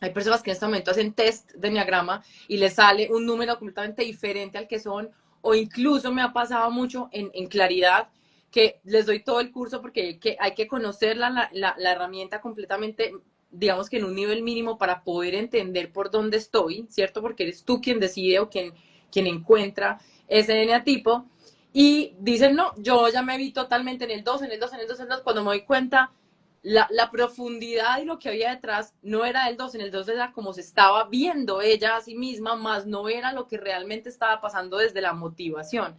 Hay personas que en este momento hacen test de enneagrama y les sale un número completamente diferente al que son, o incluso me ha pasado mucho en claridad que les doy todo el curso porque hay que conocer la herramienta completamente, digamos que en un nivel mínimo para poder entender por dónde estoy, ¿cierto? Porque eres tú quien decide o quien encuentra ese eneatipo. Y dicen, no, yo ya me vi totalmente en el 2 en el 2 en el 2 en el 2 cuando me doy cuenta la profundidad y lo que había detrás no era el 2 en el 2 era como se estaba viendo ella a sí misma, más no era lo que realmente estaba pasando desde la motivación.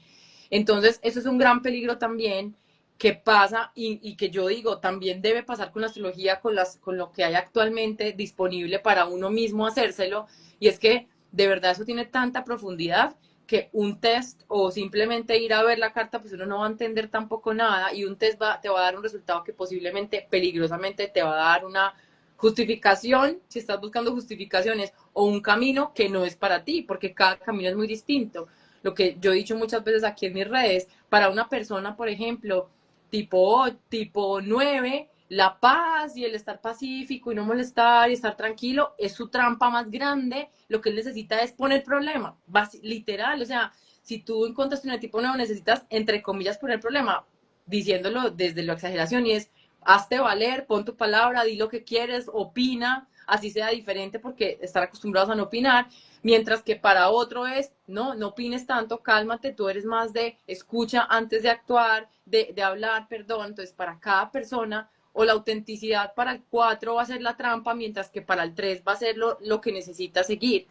Entonces, eso es un gran peligro también que pasa y que yo digo, también debe pasar con la astrología, con lo que hay actualmente disponible para uno mismo hacérselo, y es que de verdad eso tiene tanta profundidad que un test o simplemente ir a ver la carta, pues uno no va a entender tampoco nada y un test te va a dar un resultado que posiblemente, peligrosamente, te va a dar una justificación, si estás buscando justificaciones, o un camino que no es para ti, porque cada camino es muy distinto. Lo que yo he dicho muchas veces aquí en mis redes, para una persona, por ejemplo, tipo 9, la paz y el estar pacífico y no molestar y estar tranquilo es su trampa más grande. Lo que él necesita es poner problema, literal. O sea, si tú encuentras un tipo nuevo, necesitas, entre comillas, poner problema, diciéndolo desde la exageración, y es, hazte valer, pon tu palabra, di lo que quieres, opina, así sea diferente, porque estar acostumbrados a no opinar, mientras que para otro es, no opines tanto, cálmate, tú eres más de escucha antes de actuar, de hablar, perdón. Entonces, para cada persona, o la autenticidad para el 4 va a ser la trampa, mientras que para el 3 va a ser lo que necesita seguir.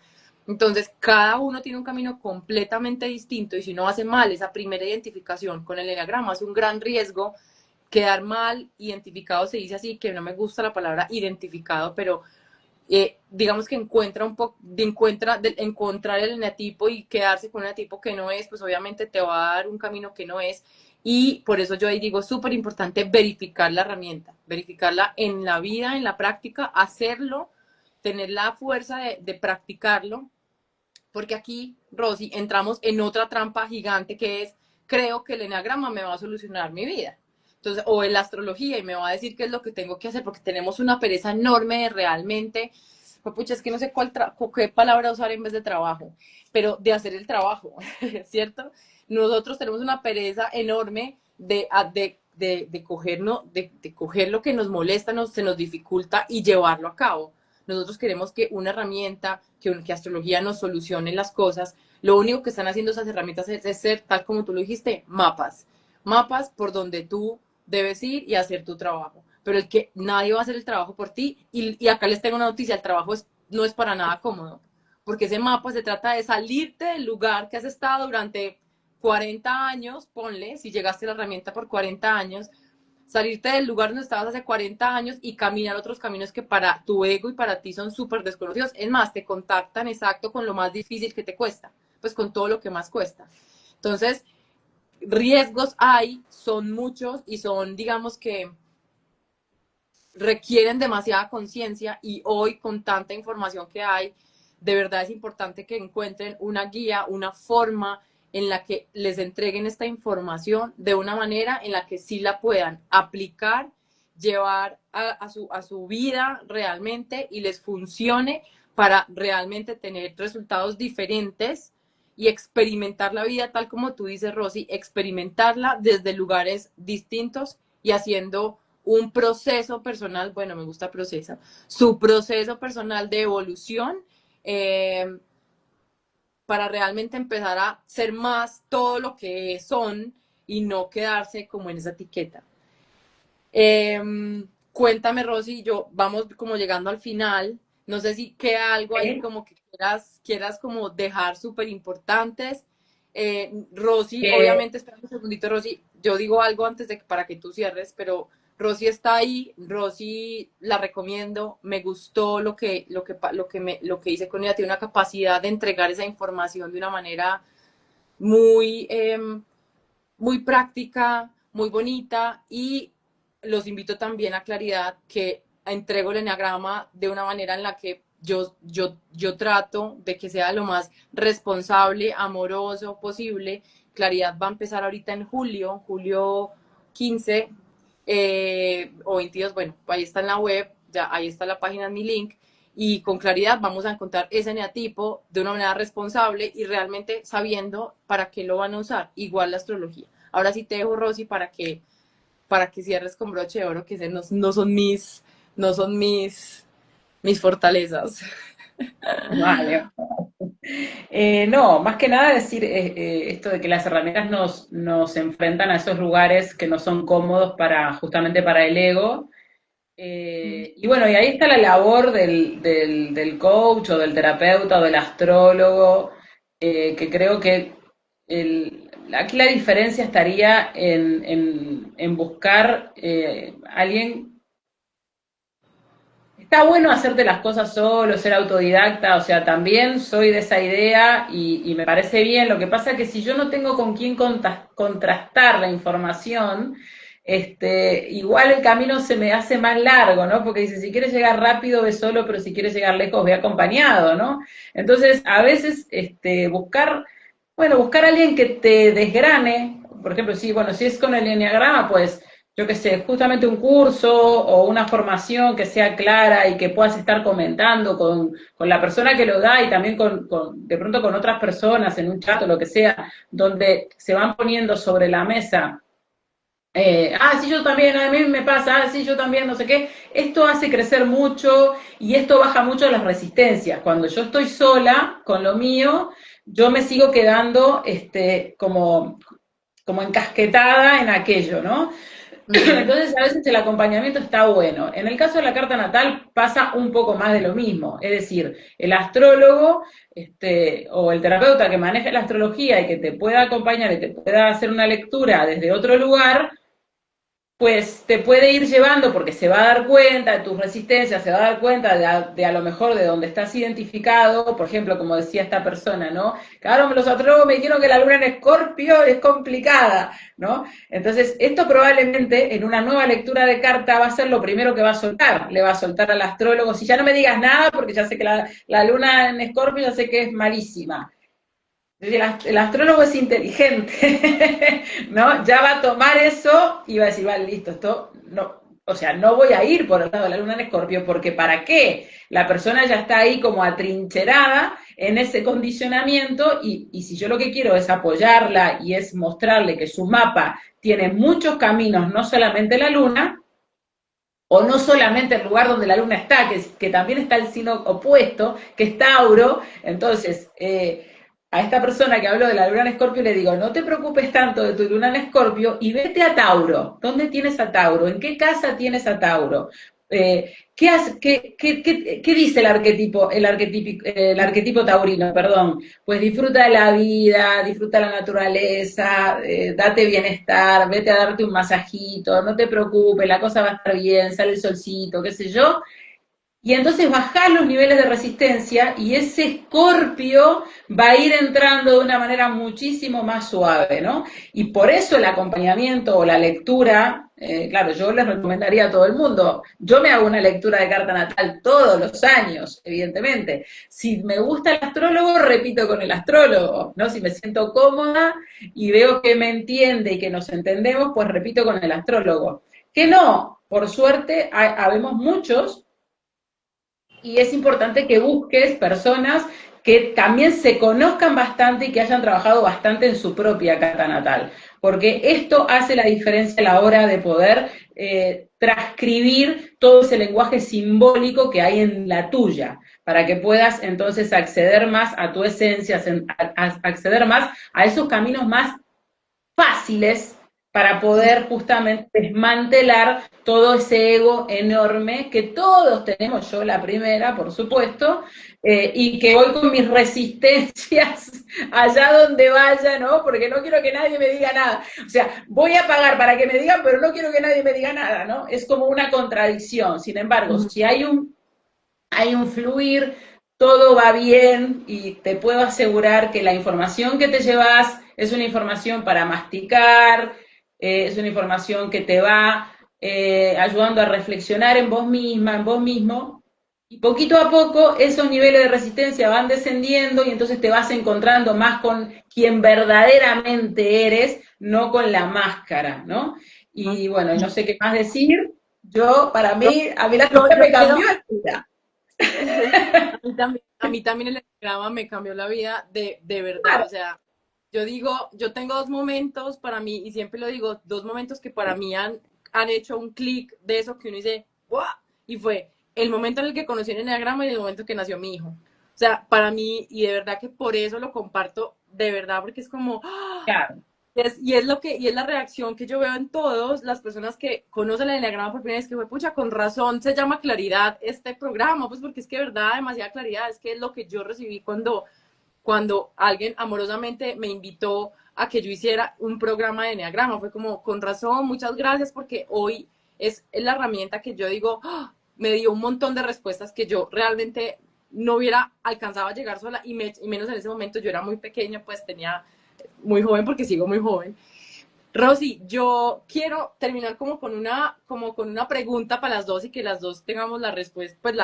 Entonces, cada uno tiene un camino completamente distinto, y si uno hace mal esa primera identificación con el enneagrama, es un gran riesgo quedar mal identificado. Se dice así, que no me gusta la palabra identificado, pero digamos que encontrar el eneatipo y quedarse con un eneatipo que no es, pues obviamente te va a dar un camino que no es. Y por eso yo ahí digo, súper importante verificar la herramienta, verificarla en la vida, en la práctica, hacerlo, tener la fuerza de practicarlo, porque aquí, Rosy, entramos en otra trampa gigante que es, creo que el eneagrama me va a solucionar mi vida. Entonces, o en la astrología y me va a decir qué es lo que tengo que hacer, porque tenemos una pereza enorme de realmente, pues, pucha, es que no sé qué palabra usar en vez de trabajo, pero de hacer el trabajo, ¿cierto? Nosotros tenemos una pereza enorme de coger lo que nos molesta, se nos dificulta y llevarlo a cabo. Nosotros queremos que una herramienta, que astrología nos solucione las cosas. Lo único que están haciendo esas herramientas es ser, tal como tú lo dijiste, mapas. Mapas por donde tú debes ir y hacer tu trabajo. Pero el que nadie va a hacer el trabajo por ti, y acá les tengo una noticia, el trabajo no es para nada cómodo, porque ese mapa se trata de salirte del lugar que has estado durante 40 años, ponle, si llegaste a la herramienta por 40 años, salirte del lugar donde estabas hace 40 años y caminar otros caminos que para tu ego y para ti son súper desconocidos. Es más, te contactan exacto con lo más difícil que te cuesta, pues con todo lo que más cuesta. Entonces, riesgos hay, son muchos y son, digamos que, requieren demasiada conciencia y hoy con tanta información que hay, de verdad es importante que encuentren una guía, una forma en la que les entreguen esta información de una manera en la que sí la puedan aplicar, llevar a su vida realmente y les funcione para realmente tener resultados diferentes y experimentar la vida tal como tú dices, Rosy, experimentarla desde lugares distintos y haciendo un proceso personal, bueno, me gusta proceso, su proceso personal de evolución eh, para realmente empezar a ser más todo lo que son y no quedarse como en esa etiqueta. Cuéntame, Rosy, yo vamos como llegando al final. No sé si queda algo ahí ¿Sí? como que quieras como dejar súper importantes. Rosy, Eh, obviamente, espera un segundito, Rosy. Yo digo algo antes de para que tú cierres, pero Rosy está ahí. Rosy la recomiendo. Me gustó lo que hice con ella. Tiene una capacidad de entregar esa información de una manera muy, muy práctica, muy bonita y los invito también a Claridad que entrego el enneagrama de una manera en la que yo trato de que sea lo más responsable, amoroso posible. Claridad va a empezar ahorita en julio 15 o 22, bueno, ahí está en la web, ya ahí está la página en mi link y con claridad vamos a encontrar ese eneatipo de una manera responsable y realmente sabiendo para qué lo van a usar, igual la astrología. Ahora sí te dejo, Rosy, para que cierres con broche de oro, que ese no son mis fortalezas. vale. No, más que nada decir esto de que las herramientas nos enfrentan a esos lugares que no son cómodos para, justamente para el ego. Y bueno, y ahí está la labor del coach o del terapeuta o del astrólogo, que creo que aquí la diferencia estaría en buscar alguien. Está bueno hacerte las cosas solo, ser autodidacta, o sea, también soy de esa idea y me parece bien. Lo que pasa es que si yo no tengo con quién contrastar la información, igual el camino se me hace más largo, ¿no? Porque dice, si quieres llegar rápido, ve solo, pero si quieres llegar lejos, ve acompañado, ¿no? Entonces, a veces, buscar a alguien que te desgrane, por ejemplo, si, bueno, si es con el enneagrama, pues yo qué sé, justamente un curso o una formación que sea clara y que puedas estar comentando con la persona que lo da y también de pronto con otras personas en un chat o lo que sea, donde se van poniendo sobre la mesa. Sí, yo también, a mí me pasa, sí, yo también, no sé qué. Esto hace crecer mucho y esto baja mucho las resistencias. Cuando yo estoy sola con lo mío, yo me sigo quedando como encasquetada en aquello, ¿no? Uh -huh. Entonces, a veces el acompañamiento está bueno. En el caso de la carta natal pasa un poco más de lo mismo. Es decir, el astrólogo o el terapeuta que maneja la astrología y que te pueda acompañar y te pueda hacer una lectura desde otro lugar, pues te puede ir llevando porque se va a dar cuenta de tus resistencias, se va a dar cuenta de a lo mejor de donde estás identificado, por ejemplo, como decía esta persona, ¿no? Claro, los astrólogos me dijeron que la luna en Escorpio es complicada, ¿no? Entonces, esto probablemente en una nueva lectura de carta va a ser lo primero que va a soltar, le va a soltar al astrólogo, si ya no me digas nada, porque ya sé que la luna en Escorpio ya sé que es malísima. El astrólogo es inteligente, ¿no? Ya va a tomar eso y va a decir, vale, listo, esto no, o sea, no voy a ir por el lado de la luna en Escorpio, porque ¿para qué? La persona ya está ahí como atrincherada en ese condicionamiento y si yo lo que quiero es apoyarla y es mostrarle que su mapa tiene muchos caminos, no solamente la luna, o no solamente el lugar donde la luna está, que también está el signo opuesto, que es Tauro, entonces a esta persona que habló de la luna en Escorpio le digo, no te preocupes tanto de tu luna en Escorpio y vete a Tauro. ¿Dónde tienes a Tauro? ¿En qué casa tienes a Tauro? ¿Qué dice el arquetipo taurino? Perdón. Pues disfruta de la vida, disfruta de la naturaleza, date bienestar, vete a darte un masajito, no te preocupes, la cosa va a estar bien, sale el solcito, qué sé yo. Y entonces bajás los niveles de resistencia y ese escorpio va a ir entrando de una manera muchísimo más suave, ¿no? Y por eso el acompañamiento o la lectura, claro, yo les recomendaría a todo el mundo, yo me hago una lectura de carta natal todos los años, evidentemente. Si me gusta el astrólogo, repito con el astrólogo, ¿no? Si me siento cómoda y veo que me entiende y que nos entendemos, pues repito con el astrólogo. Que no, por suerte, habemos muchos y es importante que busques personas que también se conozcan bastante y que hayan trabajado bastante en su propia carta natal, porque esto hace la diferencia a la hora de poder transcribir todo ese lenguaje simbólico que hay en la tuya, para que puedas entonces acceder más a tu esencia, acceder más a esos caminos más fáciles para poder justamente desmantelar todo ese ego enorme que todos tenemos, yo la primera, por supuesto, y que voy con mis resistencias allá donde vaya, ¿no? Porque no quiero que nadie me diga nada. O sea, voy a pagar para que me digan, pero no quiero que nadie me diga nada, ¿no? Es como una contradicción. Sin embargo, si hay un fluir, todo va bien y te puedo asegurar que la información que te llevas es una información para masticar, es una información que te va ayudando a reflexionar en vos misma, en vos mismo, y poquito a poco esos niveles de resistencia van descendiendo y entonces te vas encontrando más con quien verdaderamente eres, no con la máscara, ¿no? Y bueno, no sé qué más decir. A mí la Yo, cosa yo me cambió quiero, la vida. a mí también el enneagrama me cambió la vida de verdad, Claro, o sea, yo digo, yo tengo dos momentos para mí, y siempre lo digo, dos momentos que para mí han hecho un clic de eso que uno dice, ¡guau! Y fue el momento en el que conocí el enneagrama y el momento en que nació mi hijo. O sea, para mí, y de verdad que por eso lo comparto, de verdad, porque es como, claro. y es la reacción que yo veo en todos las personas que conocen el enneagrama por primera vez, que fue, pucha, con razón se llama claridad este programa, pues porque es que de verdad, demasiada claridad, es que es lo que yo recibí cuando alguien amorosamente me invitó a que yo hiciera un programa de enneagrama, fue como, con razón, muchas gracias, porque hoy es la herramienta que yo digo, ¡ah! Me dio un montón de respuestas que yo realmente no hubiera alcanzado a llegar sola, y menos en ese momento, yo era muy pequeña, pues tenía muy joven porque sigo muy joven. Rosy, yo quiero terminar como con una pregunta para las dos y que las dos tengamos la respuesta, pues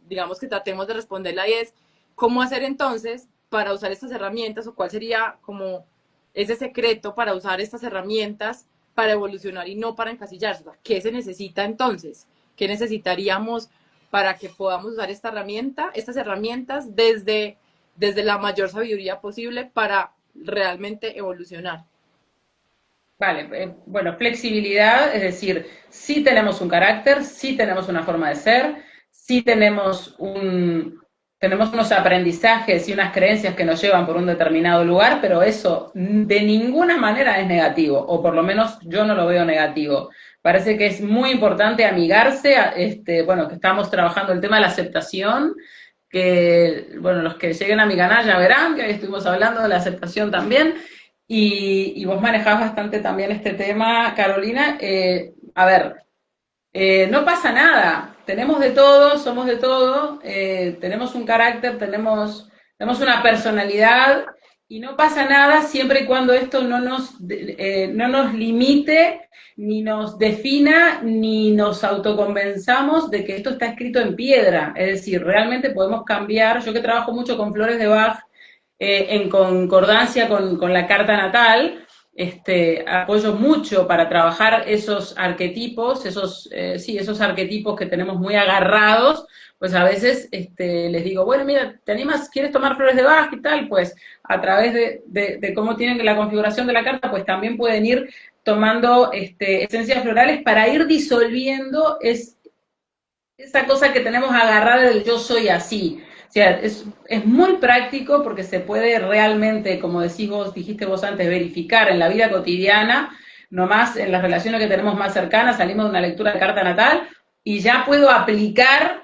digamos que tratemos de responderla y es, ¿cómo hacer entonces para usar estas herramientas o cuál sería como ese secreto para usar estas herramientas para evolucionar y no para encasillarse? O sea, ¿qué se necesita entonces? ¿Qué necesitaríamos para que podamos usar estas herramientas desde la mayor sabiduría posible para realmente evolucionar? Vale, bueno, flexibilidad, es decir, sí tenemos un carácter, sí tenemos una forma de ser, sí tenemos unos aprendizajes y unas creencias que nos llevan por un determinado lugar, pero eso de ninguna manera es negativo, o por lo menos yo no lo veo negativo. Parece que es muy importante amigarse, bueno, que estamos trabajando el tema de la aceptación, que, bueno, los que lleguen a mi canal ya verán que hoy estuvimos hablando de la aceptación también, y vos manejás bastante también este tema, Carolina. A ver, no pasa nada, tenemos de todo, somos de todo, tenemos un carácter, tenemos una personalidad y no pasa nada siempre y cuando esto no nos limite, ni nos defina, ni nos autoconvenzamos de que esto está escrito en piedra. Es decir, realmente podemos cambiar. Yo que trabajo mucho con flores de Bach, en concordancia con la carta natal, apoyo mucho para trabajar esos arquetipos, esos arquetipos que tenemos muy agarrados, pues a veces les digo, bueno, mira, ¿te animas? ¿Quieres tomar flores de Bach y tal? Pues a través de cómo tienen la configuración de la carta, pues también pueden ir tomando esencias florales para ir disolviendo esa cosa que tenemos agarrada del yo soy así. O sea, es muy práctico porque se puede realmente, como dijiste vos antes, verificar en la vida cotidiana, nomás en las relaciones que tenemos más cercanas, salimos de una lectura de carta natal, y ya puedo aplicar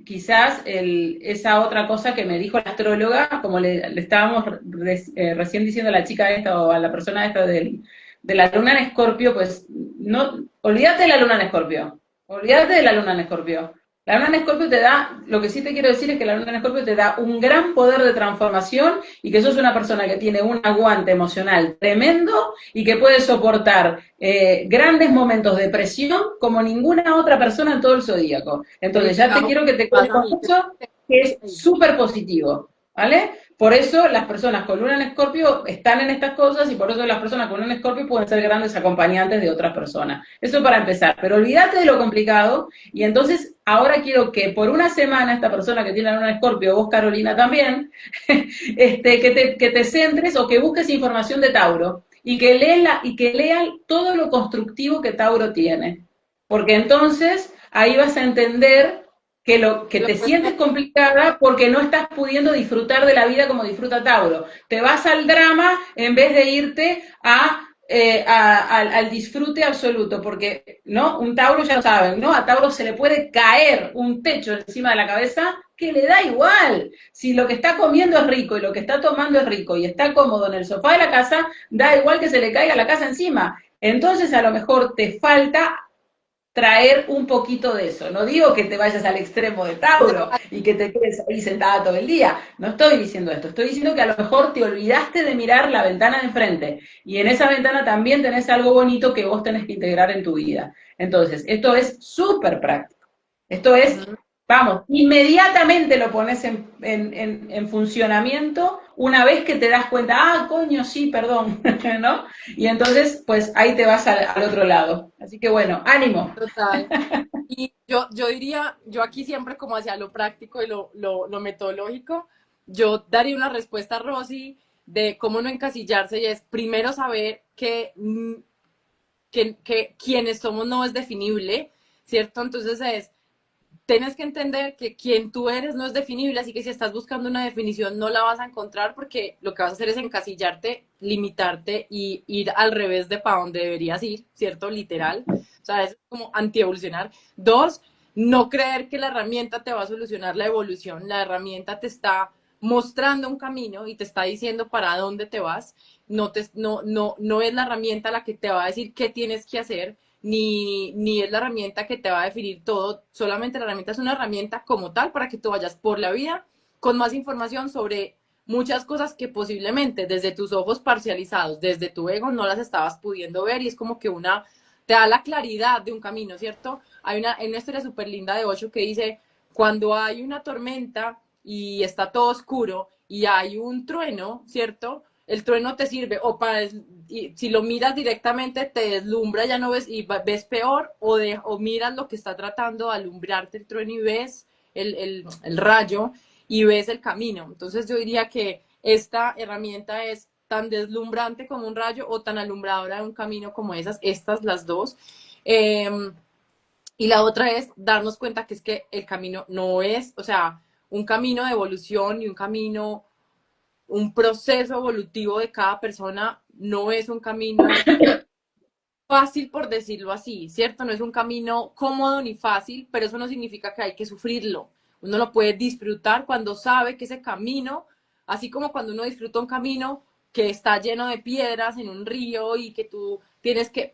quizás esa otra cosa que me dijo la astróloga, como le estábamos recién diciendo a la chica esta o a la persona esta de la luna en Escorpio, pues no, olvídate de la luna en Escorpio, olvídate de la luna en Escorpio. La luna en Escorpio te da, lo que sí te quiero decir es que la luna en Escorpio te da un gran poder de transformación y que sos una persona que tiene un aguante emocional tremendo y que puede soportar grandes momentos de presión como ninguna otra persona en todo el zodíaco. Entonces ya te Erika, quiero que te quedes pasa a con mí. eso, que es súper positivo, ¿vale? Por eso las personas con luna en Escorpio están en estas cosas y por eso las personas con luna en Escorpio pueden ser grandes acompañantes de otras personas. Eso para empezar, pero olvídate de lo complicado y entonces ahora quiero que por una semana esta persona que tiene luna en Escorpio, vos Carolina también, que te centres o que busques información de Tauro y que lean todo lo constructivo que Tauro tiene. Porque entonces ahí vas a entender que Yo, te pues, sientes complicada porque no estás pudiendo disfrutar de la vida como disfruta Tauro. Te vas al drama en vez de irte al disfrute absoluto, porque ¿no? Un Tauro ya lo saben, ¿no? A Tauro se le puede caer un techo encima de la cabeza que le da igual. Si lo que está comiendo es rico y lo que está tomando es rico y está cómodo en el sofá de la casa, da igual que se le caiga la casa encima. Entonces a lo mejor te falta traer un poquito de eso. No digo que te vayas al extremo de Tauro y que te quedes ahí sentada todo el día. No estoy diciendo esto. Estoy diciendo que a lo mejor te olvidaste de mirar la ventana de enfrente. Y en esa ventana también tenés algo bonito que vos tenés que integrar en tu vida. Entonces, esto es súper práctico. Esto es, ujú. vamos, inmediatamente lo pones en funcionamiento una vez que te das cuenta, ah, coño, sí, perdón, ¿no? Y entonces, pues ahí te vas al otro lado. Así que bueno, ánimo. Total. Y yo diría, yo aquí siempre como hacia lo práctico y lo metodológico, yo daría una respuesta a Rosy de cómo no encasillarse y es primero saber que quienes somos no es definible, ¿cierto? Entonces tienes que entender que quien tú eres no es definible, así que si estás buscando una definición no la vas a encontrar porque lo que vas a hacer es encasillarte, limitarte y ir al revés de para donde deberías ir, ¿cierto? Literal. O sea, es como antievolucionar. Dos, no creer que la herramienta te va a solucionar la evolución. La herramienta te está mostrando un camino y te está diciendo para dónde te vas. No es la herramienta la que te va a decir qué tienes que hacer, ni es la herramienta que te va a definir todo, solamente la herramienta es una herramienta como tal para que tú vayas por la vida con más información sobre muchas cosas que posiblemente desde tus ojos parcializados, desde tu ego, no las estabas pudiendo ver y es como que te da la claridad de un camino, ¿cierto? Hay una historia súper linda de Ocho que dice, cuando hay una tormenta y está todo oscuro y hay un trueno, ¿cierto? El trueno te sirve o para y si lo miras directamente te deslumbra, ya no ves y ves peor o miras lo que está tratando de alumbrarte el trueno y ves el rayo y ves el camino. Entonces yo diría que esta herramienta es tan deslumbrante como un rayo o tan alumbradora de un camino como estas las dos. Eh, y la otra es darnos cuenta que es que el camino no es, o sea, un camino de evolución y un camino, un proceso evolutivo de cada persona no es un camino fácil, por decirlo así, ¿cierto? No es un camino cómodo ni fácil, pero eso no significa que hay que sufrirlo. Uno lo puede disfrutar cuando sabe que ese camino, así como cuando uno disfruta un camino que está lleno de piedras en un río y que tú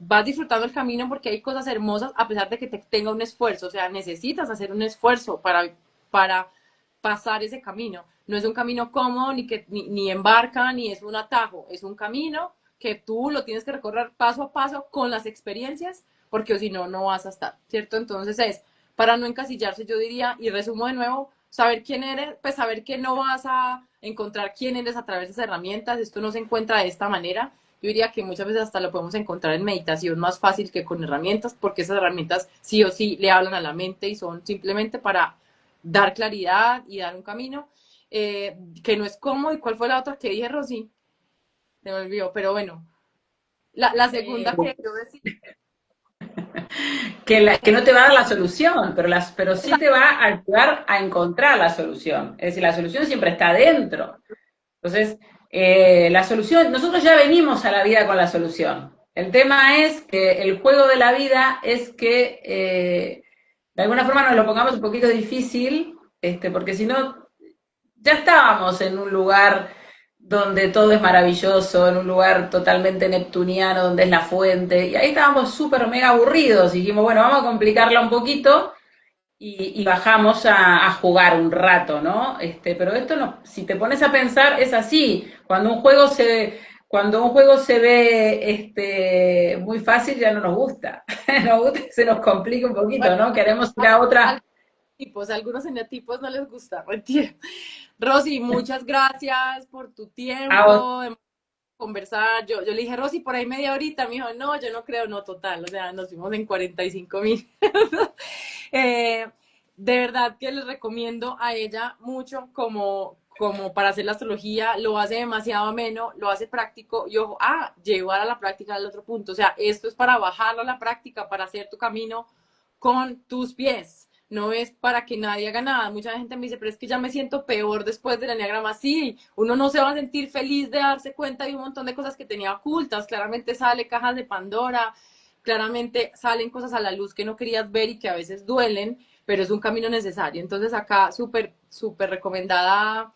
vas disfrutando el camino porque hay cosas hermosas a pesar de que te tenga un esfuerzo, o sea, necesitas hacer un esfuerzo para pasar ese camino. No es un camino cómodo, ni embarca, ni es un atajo, es un camino que tú lo tienes que recorrer paso a paso con las experiencias, porque si no, no vas a estar, ¿cierto? Entonces para no encasillarse, yo diría, y resumo de nuevo, saber quién eres, pues saber que no vas a encontrar quién eres a través de esas herramientas, esto no se encuentra de esta manera, yo diría que muchas veces hasta lo podemos encontrar en meditación más fácil que con herramientas, porque esas herramientas sí o sí le hablan a la mente y son simplemente para dar claridad y dar un camino, que no es cómodo. ¿Y cuál fue la otra que dije, Rosy? Se me olvidó, pero bueno, la segunda que yo decía, Que no te va a dar la solución, pero sí te va a ayudar a encontrar la solución. Es decir, la solución siempre está dentro. Entonces, la solución, nosotros ya venimos a la vida con la solución. El tema es que el juego de la vida es que de alguna forma nos lo pongamos un poquito difícil, porque si no, ya estábamos en un lugar donde todo es maravilloso, en un lugar totalmente neptuniano, donde es la fuente, y ahí estábamos súper mega aburridos, y dijimos, bueno, vamos a complicarla un poquito, y bajamos a jugar un rato, ¿no? Pero esto no, si te pones a pensar, es así. Cuando un juego se ve muy fácil, ya no nos gusta. Nos gusta, se nos complica un Bueno, poquito, ¿no? Queremos ir a otra. algunos tipos, algunos eneatipos no les gusta, mentira. Rosy, muchas gracias por tu A tiempo, de conversar. Yo le dije, Rosy, por ahí media horita. Me dijo, no, yo no creo, no, total. O sea, nos fuimos en 45.000. eh, de verdad que les recomiendo a ella mucho como para hacer la astrología. Lo hace demasiado ameno, lo hace práctico. Y ojo, llevar a la práctica al otro punto. O sea, esto es para bajarlo a la práctica, para hacer tu camino con tus pies. No es para que nadie haga nada. Mucha gente me dice, pero es que ya me siento peor después del enneagrama. Sí, uno no se va a sentir feliz de darse cuenta de un montón de cosas que tenía ocultas. Claramente sale cajas de Pandora, claramente salen cosas a la luz que no querías ver y que a veces duelen, pero es un camino necesario. Entonces acá súper, súper recomendada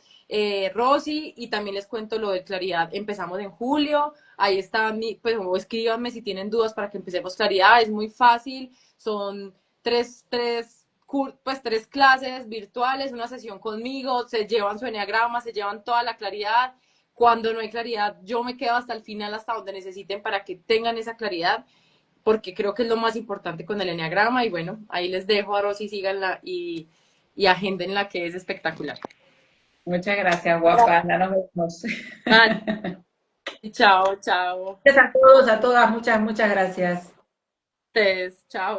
Rosy, y también les cuento lo de claridad. Empezamos en julio, ahí está pues escríbanme si tienen dudas para que empecemos claridad, es muy fácil, son tres clases virtuales, una sesión conmigo, se llevan su enneagrama, se llevan toda la claridad. Cuando no hay claridad, yo me quedo hasta el final, hasta donde necesiten para que tengan esa claridad, porque creo que es lo más importante con el enneagrama. Y bueno, ahí les dejo a Rosy, síganla y agenden que es espectacular. Muchas gracias, guapa. Ya nos vemos. Vale, chao, chao. Gracias a todos, a todas, muchas, muchas gracias. Ustedes, chao.